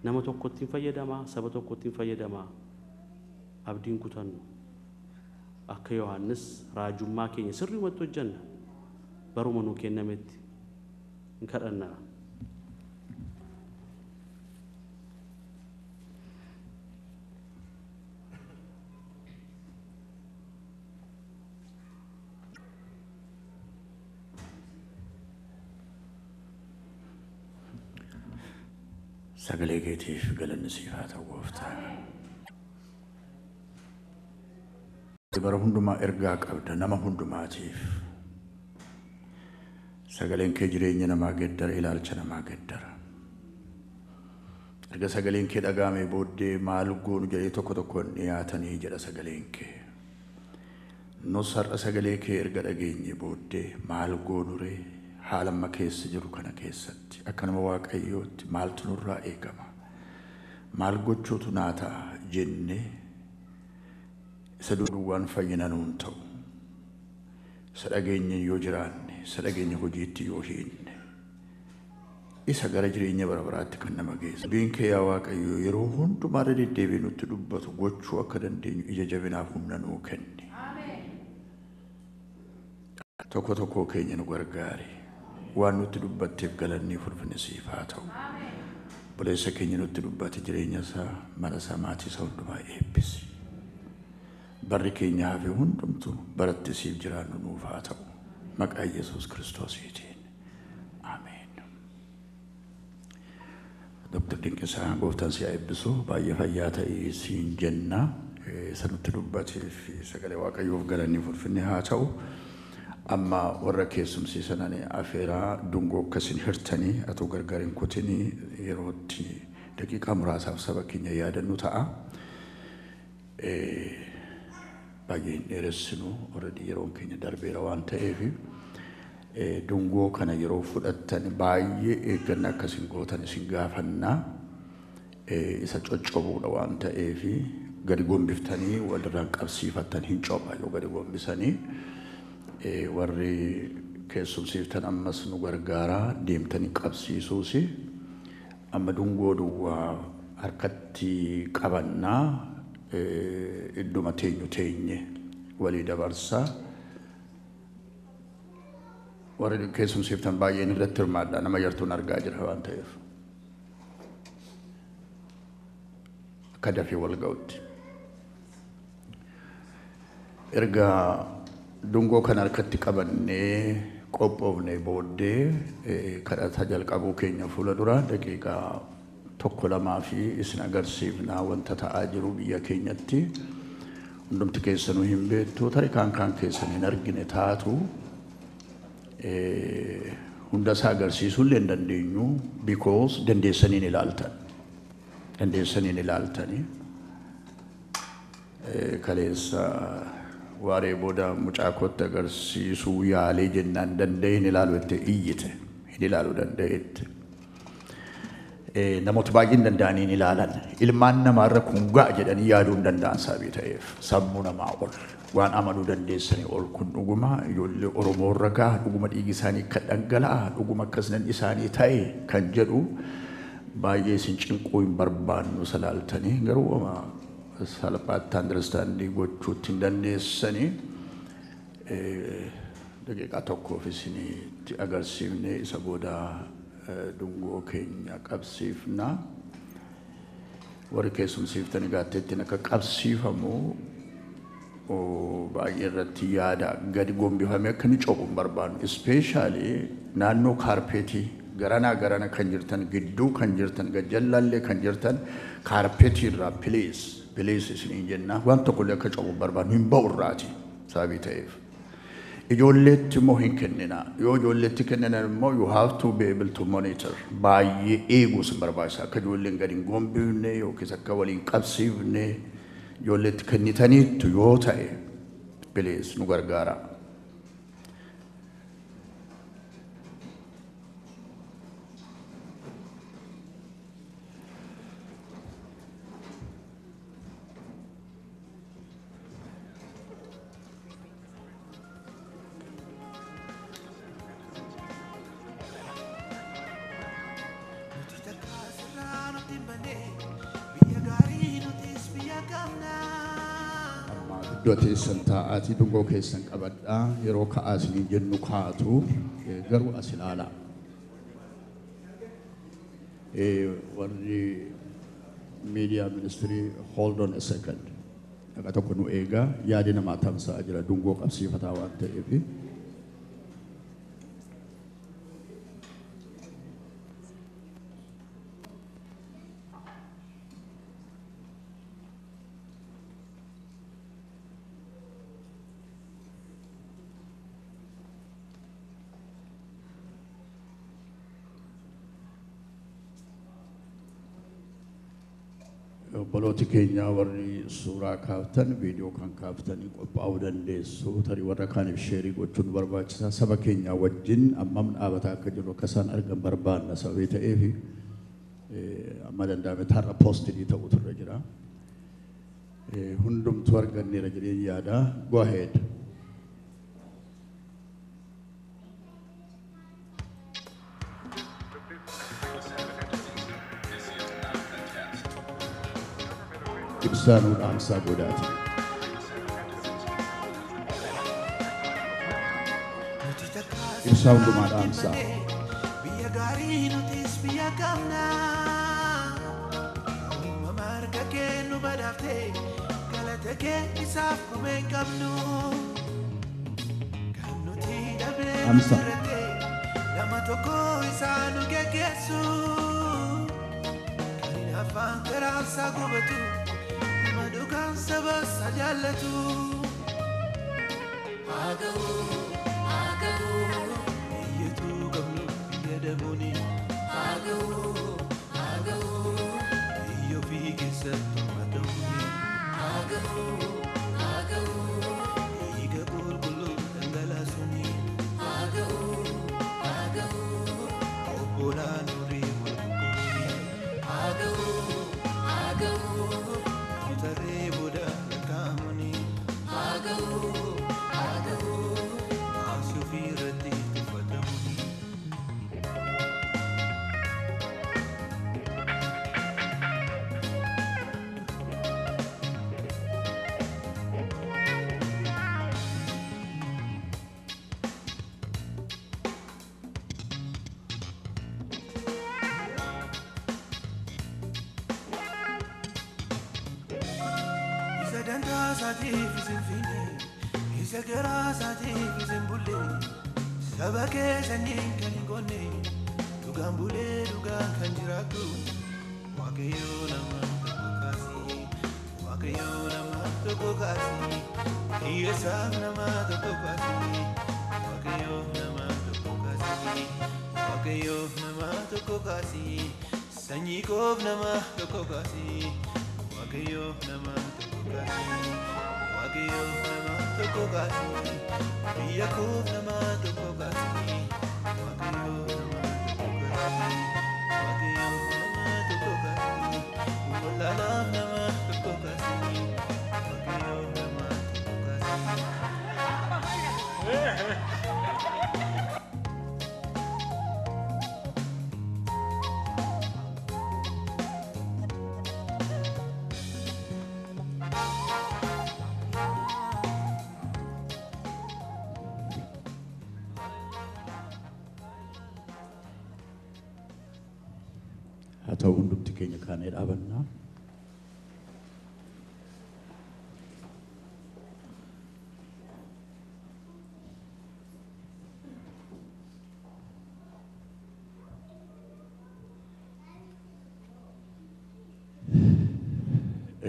nama tokkotti fayyadamaa saba tokkotti fayyadamaa abdiin kutannu akka Yohaannis raajummaa keenya sirriiwwan hojjenna baruma nuu kennametti hin kadhannaa sagalee keetiif galanni siif haa ta'u gooftaa. Bara hundumaa ergaa qabda nama hundumaatiif. Sagaleen kee jireenya namaa geddara ilaalcha namaa geddara. Erga sagaleen kee dhagaamee booddee maal goonu jedhee tokko tokkoon dhiyaatanii jedha sagaleen kee. Nus har'a sagalee kee erga dhageenye booddee maal goonu ree haala amma keessa jiru kana keessatti akka nama Waaqayyootti maaltu nurraa eegama maal gochuutu naa ta'a jenne isa duwwaan fayyina nuun ta'u isa dhageenya yoo jiraanne isa dhageenya hojiitti yoo hiinne isa gara jireenya bara baraatti kan nama geessu biin kee yaa Waaqayyo yeroo hundumaa deddeebiin nutti dubbatu gochuu akka dandeenyu ija jabinaaf humna nuu kenni tokko tokko keenya nu gargaari waan nutti dubbatteef galanni ulfinni siif haa ta'u buleessa keenya nutti dubbate jireenya isaa mana isaa maatii isaa hundumaa eebbisi barri keenya hafe hundumtu baratti siif jiraannu nuuf haa ta'u maqaa Yesuus Kiristoosiitiin ameen. Dr. Dinqisaa gooftaan si eebbisu baay'ee fayyaa ta'ii siin jenna isa nutti dubbateef sagalee Waaqayyoof galanni ulfinni haa ta'u. Amma warra keessumsiisanani afeeraa dungoo akkasin hirtanii atoo gargaariin kutinii yerootti daqiiqaa muraasaaf saba keenya yaadannu ta'a. Baay'ee hin dheeressinu already yeroon keenya darbeera waan ta'eef dungoo kana yeroo fudhattan baay'ee eegganna akkasin gootan isin gaafannaa isa coccobuudha waan ta'eef gadi gombiftanii walirraan qabsiifattan hin copha yoo gadi gombisanii warri keessumsiiftan ammas nu gargaaraa deemtanii qabsiisuusi amma dungoo duwwaa harkatti qabannaa idduma teenye walii dabarsaa warri keessumsiiftan baay'een irratti hirmaadhaa nama yartuun argaa jira waan ta'eef akka dafee wal ga'utti ergaa dungoo kan harkatti qabannee qophoofnee booddee kadhata jalqabuu keenya fuula dura daqiiqaa tokko lamaa fi isin agarsiifnaa wanta ta'aa jiru biyya keenyatti hundumti keessanuu hin beektu tarii kaan keessan hin argine taatu hunda isaa agarsiisuu illee hin dandeenyu because dandeessaniin ilaaltanii kaleessa waaree booda mucaa kootti agarsiisuu yaalee jennaan danda'e hin ilaalu itti iyyite hin ilaaluu danda'etti namoota baay'een danda'anii hin ilaalan ilmaan namaarra kun ga'a jedhanii yaaduu hin danda'an sababii ta'eef sammuu namaa ol waan amanuu dandeessanii ol kun dhuguma ijoollee Oromoorra ga'a dhuguma dhiigi isaanii akka dhangala'a dhuguma akkasinan isaanii ta'e kan jedhu baay'ee isin cinquu hin barbaannu salaaltanii garuu salphaatti understandii gochuutti hin dandeessanii daqiiqaa tokkoof isinitti agarsiifne isa booda dungoo keenya qabsiifna. Warri keessumsiiftanii gaatteettiin akka qabsiifamu baay'ee irratti yaada gadi gombifamee akka inni cobu hin barbaannu. Ispeeshaalii naannoo kaarpeetii garana kan jirtan gidduu kan jirtan gajjallallee kan jirtan kaarpeetii irraa pilees isiniin jenna waan tokkollee akka cobu hin barbaannu hin ba'u irraati sababii ta'eef. Ijoolleetti immoo hin kennina. Yoo ijoolleetti kenninan immoo you have to be able to monitor. Baay'ee eeguus hin barbaachisa. Akka ijoolleen gadi hin gombifne yookiis akka waliin qabsiifne ijoolleetti kennitaniittu yoo ta'e pilees nu gargaara. Iddoo santa'aati dungoo keessan qabadhaa yeroo ka'aasni jennu kaatu garuu as ilaala. Warri media ministry hold on a second. Akka tokko nu eegaa yaadi namaa tamsa'a jira dungoo qabsiifataa waan ta'eef. Obbolooti keenya warri suuraa kaaftan viidiyoo kan kaaftanii qophaa'uu dandeessu tarii warra kaaniif sheerii gochuun barbaachisaa saba keenya wajjin ammam dhaabataa akka jiru akka isaan argan barbaanna sababii ta'eef amma danda'ame har'a poostii ta'utu irra jira. Hundumtuu arganneera jedhee yaada. Go ahead. Ibsaan dhaamsaa godhaati. Ibsaa hundumaa dhaamsaa. Biyya gaarii nutis biyya qabnaa. Uumama harka kee nu badhaaftee galata kee isaaf kumee qabnu. Kan nuti dhabnee murtee nama tokko isaa nu geggeessu. Kan afaan garaansaa gubatu. Madukan sabas sajallatu Agawu Iyyatu gamnu yadabuni Agawu Iyyo fi keessattu madamuni Agawu Iga qulqullu dhangalaasunii Agawu Obbolaan nurii walqulqullii Agawu Taree boda lakamani Agawu Asufi rati tufatamuni Satif isinfine, isagara satif isinbulle, sabake sanin kanigone, dugan bulle dugan kanjiraku, wakayo nama tokokasi, iyesam nama tokokasi, wakayo nama tokokasi, sanyikov nama tokokasi, wakayo nama Wagayo nama tokokasi, biyakov nama tokokasi, wagayo nama tokokasi, walalam nama tokokasi, wagayo nama tokokasi. haa ta'u hundumti keenya kaanee dhaabannaa.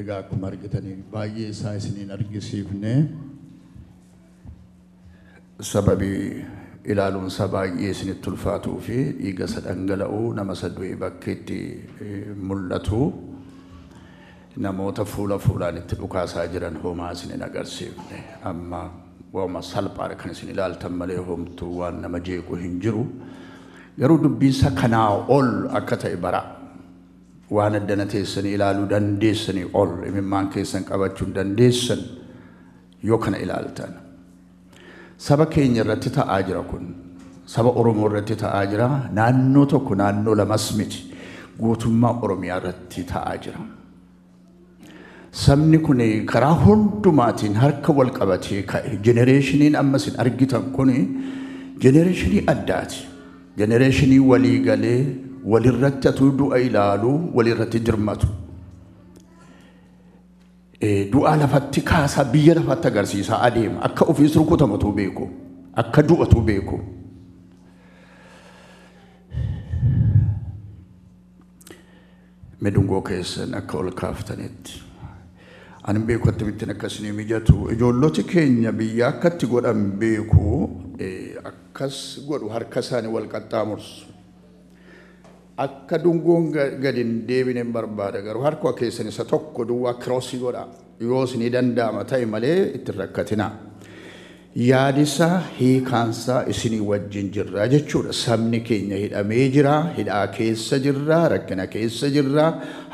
Egaa akkuma argitanii baay'ee isaa isiniin argisiifne sababii ilaaluunsa baay'ee isinitti ulfaatuu fi dhiiga isa dhangala'uu nama isa du'e bakka itti mul'atu namoota fuula fuulaan itti dhukaasaa jiran homaa isiniin agarsiifne amma waama salphaadha kan isin ilaaltan malee homtuu waan nama jeequ hin jiru garuu dubbiinsa kanaa ol akka ta'e bara waan addana teessanii ilaaluu dandeessanii ol imimmaan keessan qabachuu dandeessan yoo kana ilaaltan saba keenya irratti ta'aa jira kun saba Oromoo irratti ta'aa jira naannoo tokko naannoo lamas miti guutummaa Oromiyaa irratti ta'aa jira sabni kun karaa hundumaatiin harka wal qabatee ka'e jenereeshiniin amma isin argitan kun jenereeshinii addaati jenereeshinii walii galee walirratti atuu du'a ilaalu walirratti dirmatu du'a lafatti kaasaa biyya lafatti agarsiisaa adeema akka ofiis rukutamatu beeku akka du'atu beeku medungoo keessan akka ol kaaftanitti ani beeku attamitti akkasini mijatu ijoolloti keenya biyya akkatti godhan beeku akkas godhu harka isaanii wal qaxxaamursu akka dungoon gadin deebinen barbaada garuu harka keessan isa tokko duwwaa kiroosii godha yoo isinii danda'ama ta'e malee itti rakkatina yaadisa hiikaansa isinii wajjin jirra jechuudha sabni keenya hidhamee jira hidhaa keessa jirra rakkina keessa jirra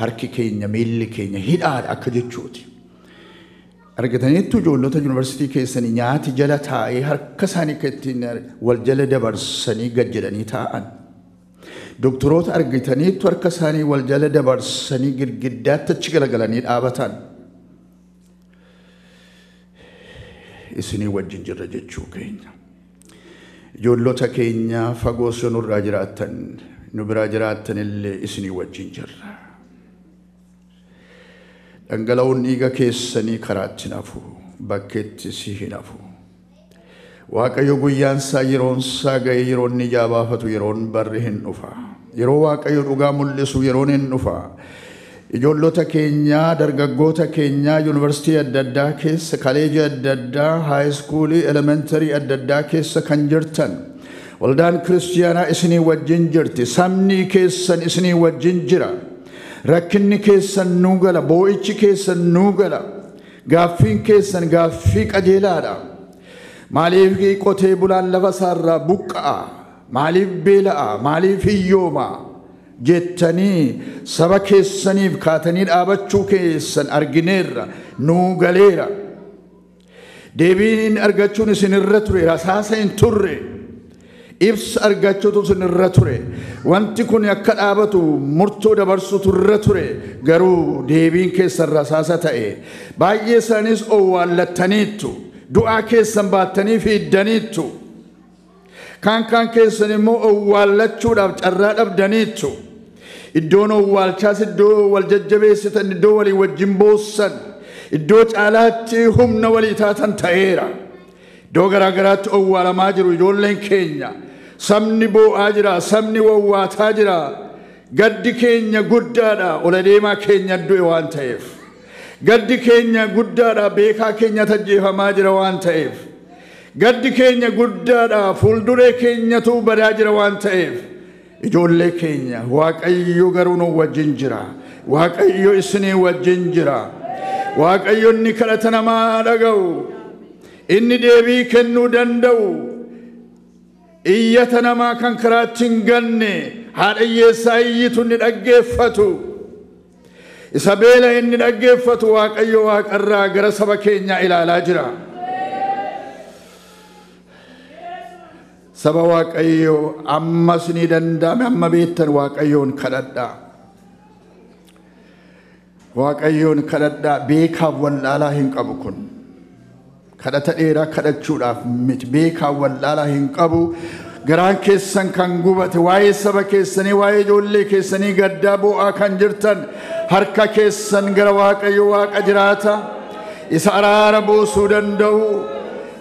harki keenya miilli keenya hidhaadha akka jechuuti argataniittu ijoollota yuunivarsiitii keessanii nyaati jala taa'ee harka isaanii ittiin wal jala dabarsanii gad jedhanii taa'an doktoroota argitaniittu harka isaanii wal jala dabarsanii girgiddaatti achi galagalanii dhaabatan isinii wajjin jirra jechuu keenya ijoollota keenya fagoo nurraa jiraattan nu biraa jiraattan illee isinii wajjin jirra dhangala'uun dhiiga keessanii karaatti nafu bakkeetti si hin hafu waaqayyo guyyaansaa yeroonsaa ga'e yeroon ni jaabaafatu yeroon barri hin dhufa yeroo waaqayyo dhugaa mul'isu yeroon hin dhufa ijoollota keenya dargaggoota keenya yuunivarsiitii adda addaa keessa kaleejii adda addaa haayiskuulii elementarii adda addaa keessa kan jirtan waldaan kiristiyaanaa isinii wajjin jirti sabni keessan isinii wajjin jira rakkinni keessan nuu gala boo'ichi keessan nuu gala gaaffiin keessan gaaffii qajeelaadha maaliif qotee bulaan lafa isaarraa buqqa'a maaliif beela'a maaliif hiyyooma jettanii saba keessaniif kaatanii dhaabachuu keessan argineerra nuu galeera deebiin argachuun isinirra ture rasaasa hin turre ibsa argachuutu isinirra ture wanti kun akka dhaabatu murtoo dabarsutu irra ture garuu deebiin keessan rasaasa ta'e baay'ee isaaniis owwaallattaniittu du'aa keessan baattanii fiiddaniittu kaan keessan immoo owwaallachuudhaaf carraa dhabdaniittu iddoon owwaalchaas iddoo wal jajjabeessitan iddoo walii wajjin boossan iddoo caalaatti humna walii taatan ta'eera iddoo garaagaraatti owwaalamaa jiru ijoolleen keenya sabni boo'aa jira sabni wawwaataa jira gaddi keenya guddaadha ol adeemaa keenya du'e waan ta'eef gaddi keenya guddaadha beekaa keenya tajjeefamaa jira waan ta'eef gaddi keenya guddaadha fuulduree keenyatu badaa jira waan ta'eef ijoollee keenya waaqayyo garuu nu wajjin jira waaqayyo isinii wajjin jira waaqayyo inni kadhata namaa dhaga'u inni deebii kennuu danda'u iyyata namaa kan karaatti hin ganne haadha hiyyeessaa iyyitu inni dhaggeeffatu isa beela inni dhaggeeffatu waaqayyo waaqarraa gara saba keenyaa ilaalaa jira saba waaqayyo ammas ni danda'ame amma beektan waaqayyoon kadhadhaa beekaaf wallaalaa hin qabu kun kadhata dheeraa kadhachuudhaaf miti beekaa wallaalaa hin qabu garaan keessan kan gubate waa'ee saba keessanii waa'ee ijoollee keessanii gaddaa bu'aa kan jirtan harka keessan gara Waaqayyo Waaqa jiraata isa araara buusuu danda'u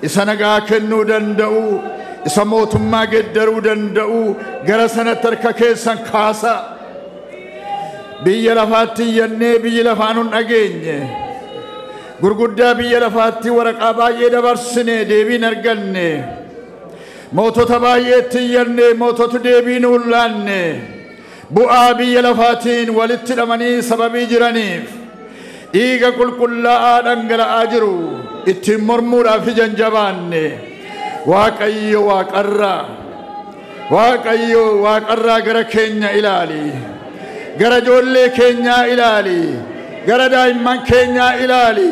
isa nagaa kennuu danda'u isa mootummaa geeddaruu danda'u gara sanatti harka keessan kaasa biyya lafaatti iyyannee biyyi lafaan hin dhageenye gurguddaa biyya lafaatti waraqaa baay'ee dabarsine deebiin arganne mootota baay'eetti iyyanne mootota deebiin hullaanne bu'aa biyya lafaatiin walitti hidhamanii sababii jiraniif dhiiga qulqullaa'aa dhangala'aa jiru ittiin mormuudhaaf ija jabaanne Waaqayyo waaqarraa gara keenya ilaali gara ijoollee keenyaa ilaali gara daa'imman keenyaa ilaali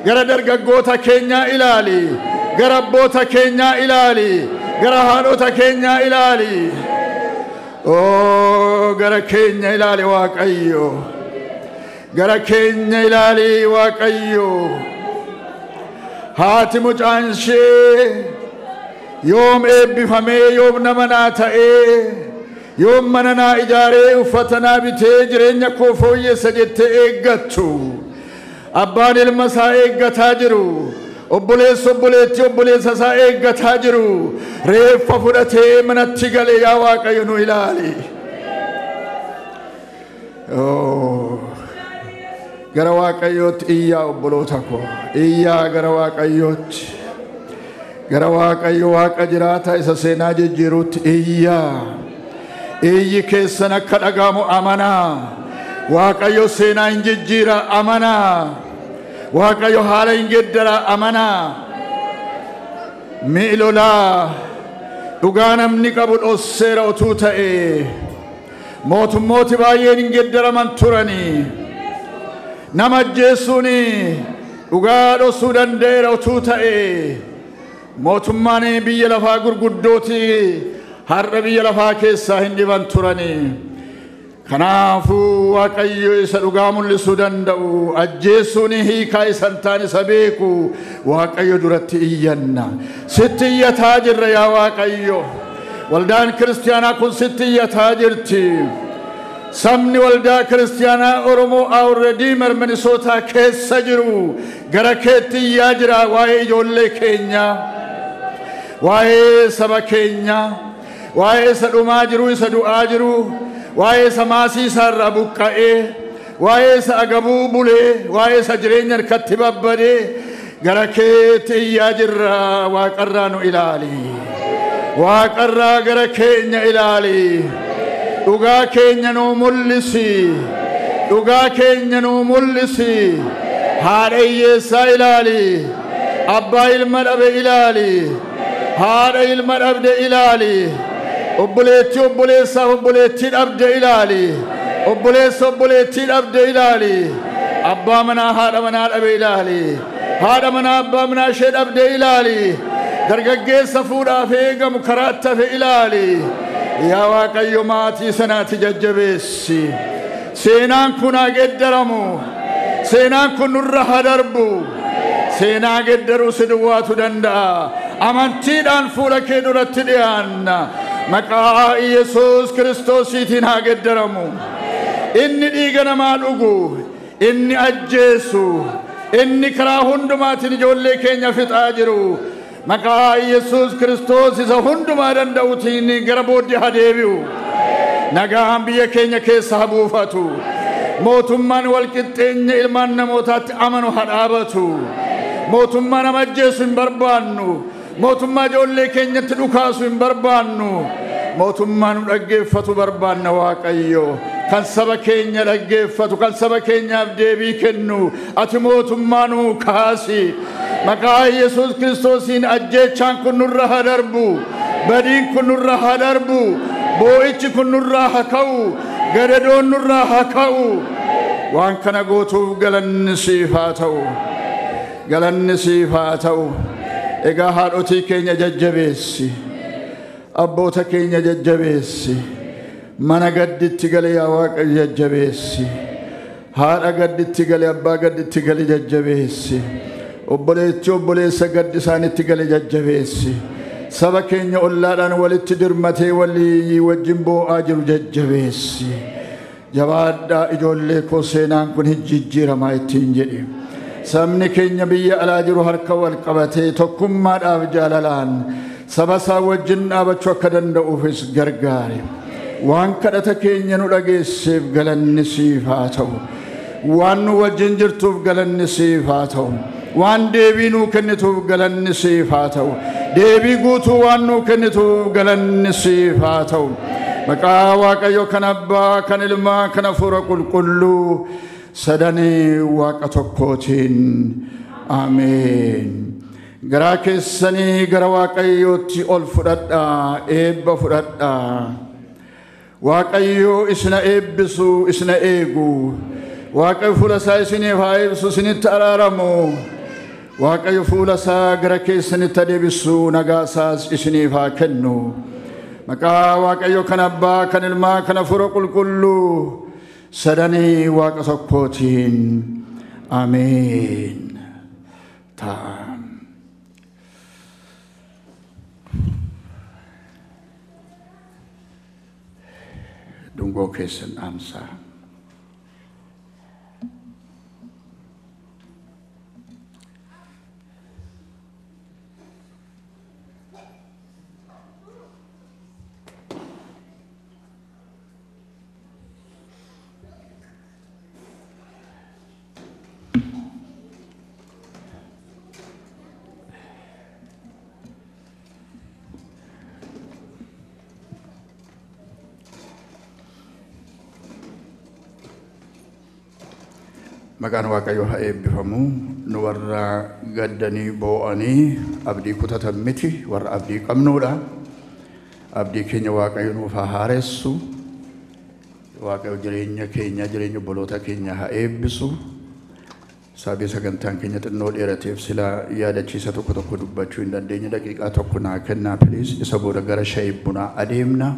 gara dargaggoota keenyaa ilaali gara abboota keenyaa ilaali gara haadhota keenyaa ilaali gara keenya ilaali Waaqayyo gara keenya ilaali Waaqayyo haati mucaan ishee yoom eebbifamee yoom nama naa ta'ee yoom mana naa ijaaree uffata naa bitee jireenya koo fooyyessa jettee eeggattu abbaan ilma isaa eeggataa jiru obboleessa isaa eeggataa jiru reeffa fudhatee manatti galee yaa Waaqayyo nu ilaali gara Waaqayyootti iyyaa obboloota koo iyyaa gara Waaqayyootti gara Waaqayyo Waaqa jiraata isa seenaa jijjiiruutti iyyaa iyyi keessan akka dhagaamu amanaa Waaqayyo seenaa hin jijjiira amanaa Waaqayyo haala hin geeddara amanaa miilolaa dhugaa namni qabu dhosseera otuu ta'e mootummooti baay'een hin geeddaraman turanii nama ajjeesuun dhugaa dhossuu danda'eera otuu ta'e mootummaan biyya lafaa gurguddooti har'a biyya lafaa keessaa hin dhiban turanii kanaafuu Waaqayyo isa dhugaa mul'isuu danda'u ajjeesuun hiikaa isan taan isa beeku Waaqayyo duratti iyyanna sitti iyyataa jirra yaa Waaqayyo waldaan kiristaanaa kun sitti iyyataa jirti sabni waldaa kiristaanaa Oromoo already Minnesota keessa jiru gara keetti iyyaa jira waa'ee ijoollee keenya waa'ee saba keenya waa'ee isa dhumaa jiru isa du'aa jiru waa'ee isa maasii isaarraa buqqa'ee waa'ee isa agabuu bulee waa'ee isa jireenya harkatti babbadee gara keetti iyyaa jirra Waaqarraa nu ilaali Waaqarraa gara keenya ilaali dhugaa keenya nu mul'isi dhugaa keenya nu mul'isi haadha hiyyeessaa ilaali abbaa ilma dhabe ilaali haadha ilma dhabde ilaali obboleettii dhabde ilaali obboleettii dhabde ilaali abbaa manaa haadha manaa dhabe ilaali haadha manaa abbaa manaa ishee dhabde ilaali dargaggeessa fuudhaaf eegamu karaatti hafe ilaali yaa Waaqayyo maatii sanaatti jajjabeessi seenaan kun haa geeddaramu seenaan kun nurra haa darbu seenaa geeddaruu si duwwaatu danda'a amantiidhaan fuula kee duratti dhiyaanna maqaa Yesuus Kiristoosiitiin haa geeddaramu inni dhiiga namaa dhugu inni ajjeesu inni karaa hundumaatiin ijoollee keenya fixaa jiru maqaa Yesuus Kiristoos isa hundumaa danda'utiin gara booddee haa deebi'u nagaan biyya keenya keessa haa buufatu mootummaan walqixxeenya ilmaan namootaatti amanu haa dhaabatu mootummaa nama ajjeesu hin barbaannu mootummaa ijoollee keenyatti dhukaasu hin barbaannu mootummaa nu dhaggeeffatu barbaanna Waaqayyo kan saba keenya dhaggeeffatu kan saba keenyaaf deebii kennu ati mootummaa nu kaasi maqaa Yesuus Kiristoosiin ajjeechaan kun nurra haa darbu badiin kun nurra haa darbu boo'ichi kun nurraa haa ka'u gadadoon nurraa haa ka'u waan kana gootuuf galanni siif haa ta'u egaa haadhotii keenya jajjabeessi abboota keenya jajjabeessi mana gadditti gale yaa Waaqayyo jajjabeessi haadha gadditti gale abbaa gadditti gale jajjabeessi obboleessa gaddi isaanitti gale jajjabeessi saba keenya ollaadhaan walitti dirmatee walii wajjin boo'aa jiru jajjabeessi. Jabaadhaa ijoollee koo seenaan kun jijjiiramaa ittiin jedhe. Sabni keenya biyya alaa jiru harka wal qabatee tokkummaadhaaf jaalalaan saba isaa wajjin dhaabachuu akka danda'uufis gargaare. Waan kadhata keenya nu dhageesseef galanni siif haa ta'u. Waan nu wajjin jirtuuf galanni siif haa ta'u. Waan deebii nuu kennituuf galanni siif haa ta'u. Deebii guutuu waan nuu kennituuf galanni siif haa ta'u. Maqaa Waaqayyo kan Abbaa, kan Ilmaa, kan Hafuura Qulqulluu sadanii Waaqa tokkootiin. Ameen. Garaa keessanii gara Waaqayyootti ol fudhadhaa, eebba fudhadhaa. Waaqayyo isina eebbisu, isina eegu. Waaqayyo fuula isaa isiniif haa ibsu, isinitti araaramu. Waaqayyo fuula isaa gara keessanitti deebisu, nagaa isaas isiniif haa kennu. Maqaa Waaqayyo kan Abbaa, kan Ilmaa, kan Hafuura Qulqulluu sadanii Waaqa tokkootiin. Ameen. Ta'a. Dungoo keessan dhaamsaa. Maqaan Waaqayyoo haa eebbifamu. Nu warra gaddanii boo'anii abdii kutatan miti, warra abdii qabnuudha. Abdii keenya Waaqayyo nuuf haa haaressu. Waaqayyo jireenya keenya, jireenya obboloota keenya haa eebbisu. Sababii sagantaan keenya xinnoo dheerateef sila yaadachiisa tokko tokko dubbachuu hin dandeenye. Daqiiqaa tokko naa kennaa please. Isa booda gara shaayii bunaa adeemna.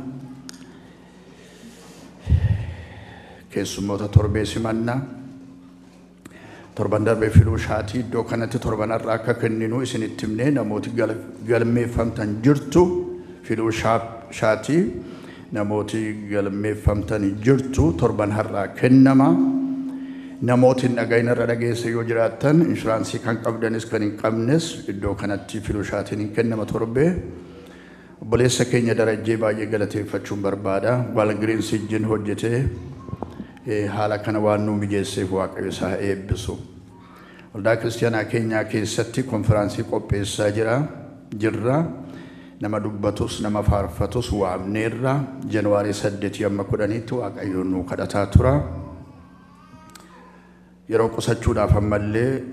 Keessummoota torbee simannaa. Torban darbee filuu shaatii iddoo kanatti torban irraa akka kenninu isinitti himnee namooti galmeeffamtan jirtu. Filuu shaatii namooti galmeeffamtan jirtu torban har'aa kennama. Namooti dhaga'iin irra dhageesse yoo jiraattan inshuraansii kan qabdanis kan hin qabnes iddoo kanatti filuu shaatiin hin kennama torbee. Obboleessa keenya Darajjee baay'ee galateeffachuun barbaada. Waalgiriinsi wajjin hojjetee haala kana waan nu mijeesseef Waaqayyo isaa eebbisu. Waldaa Kiristaanaa keenyaa keessatti konfiraansii qopheessaa jirra. Nama dubbatus, nama faarfatus waamneerra. Januwaarii 8 amma 10tti Waaqayyoon nu kadhataa tura. Yeroo qusachuudhaaf ammallee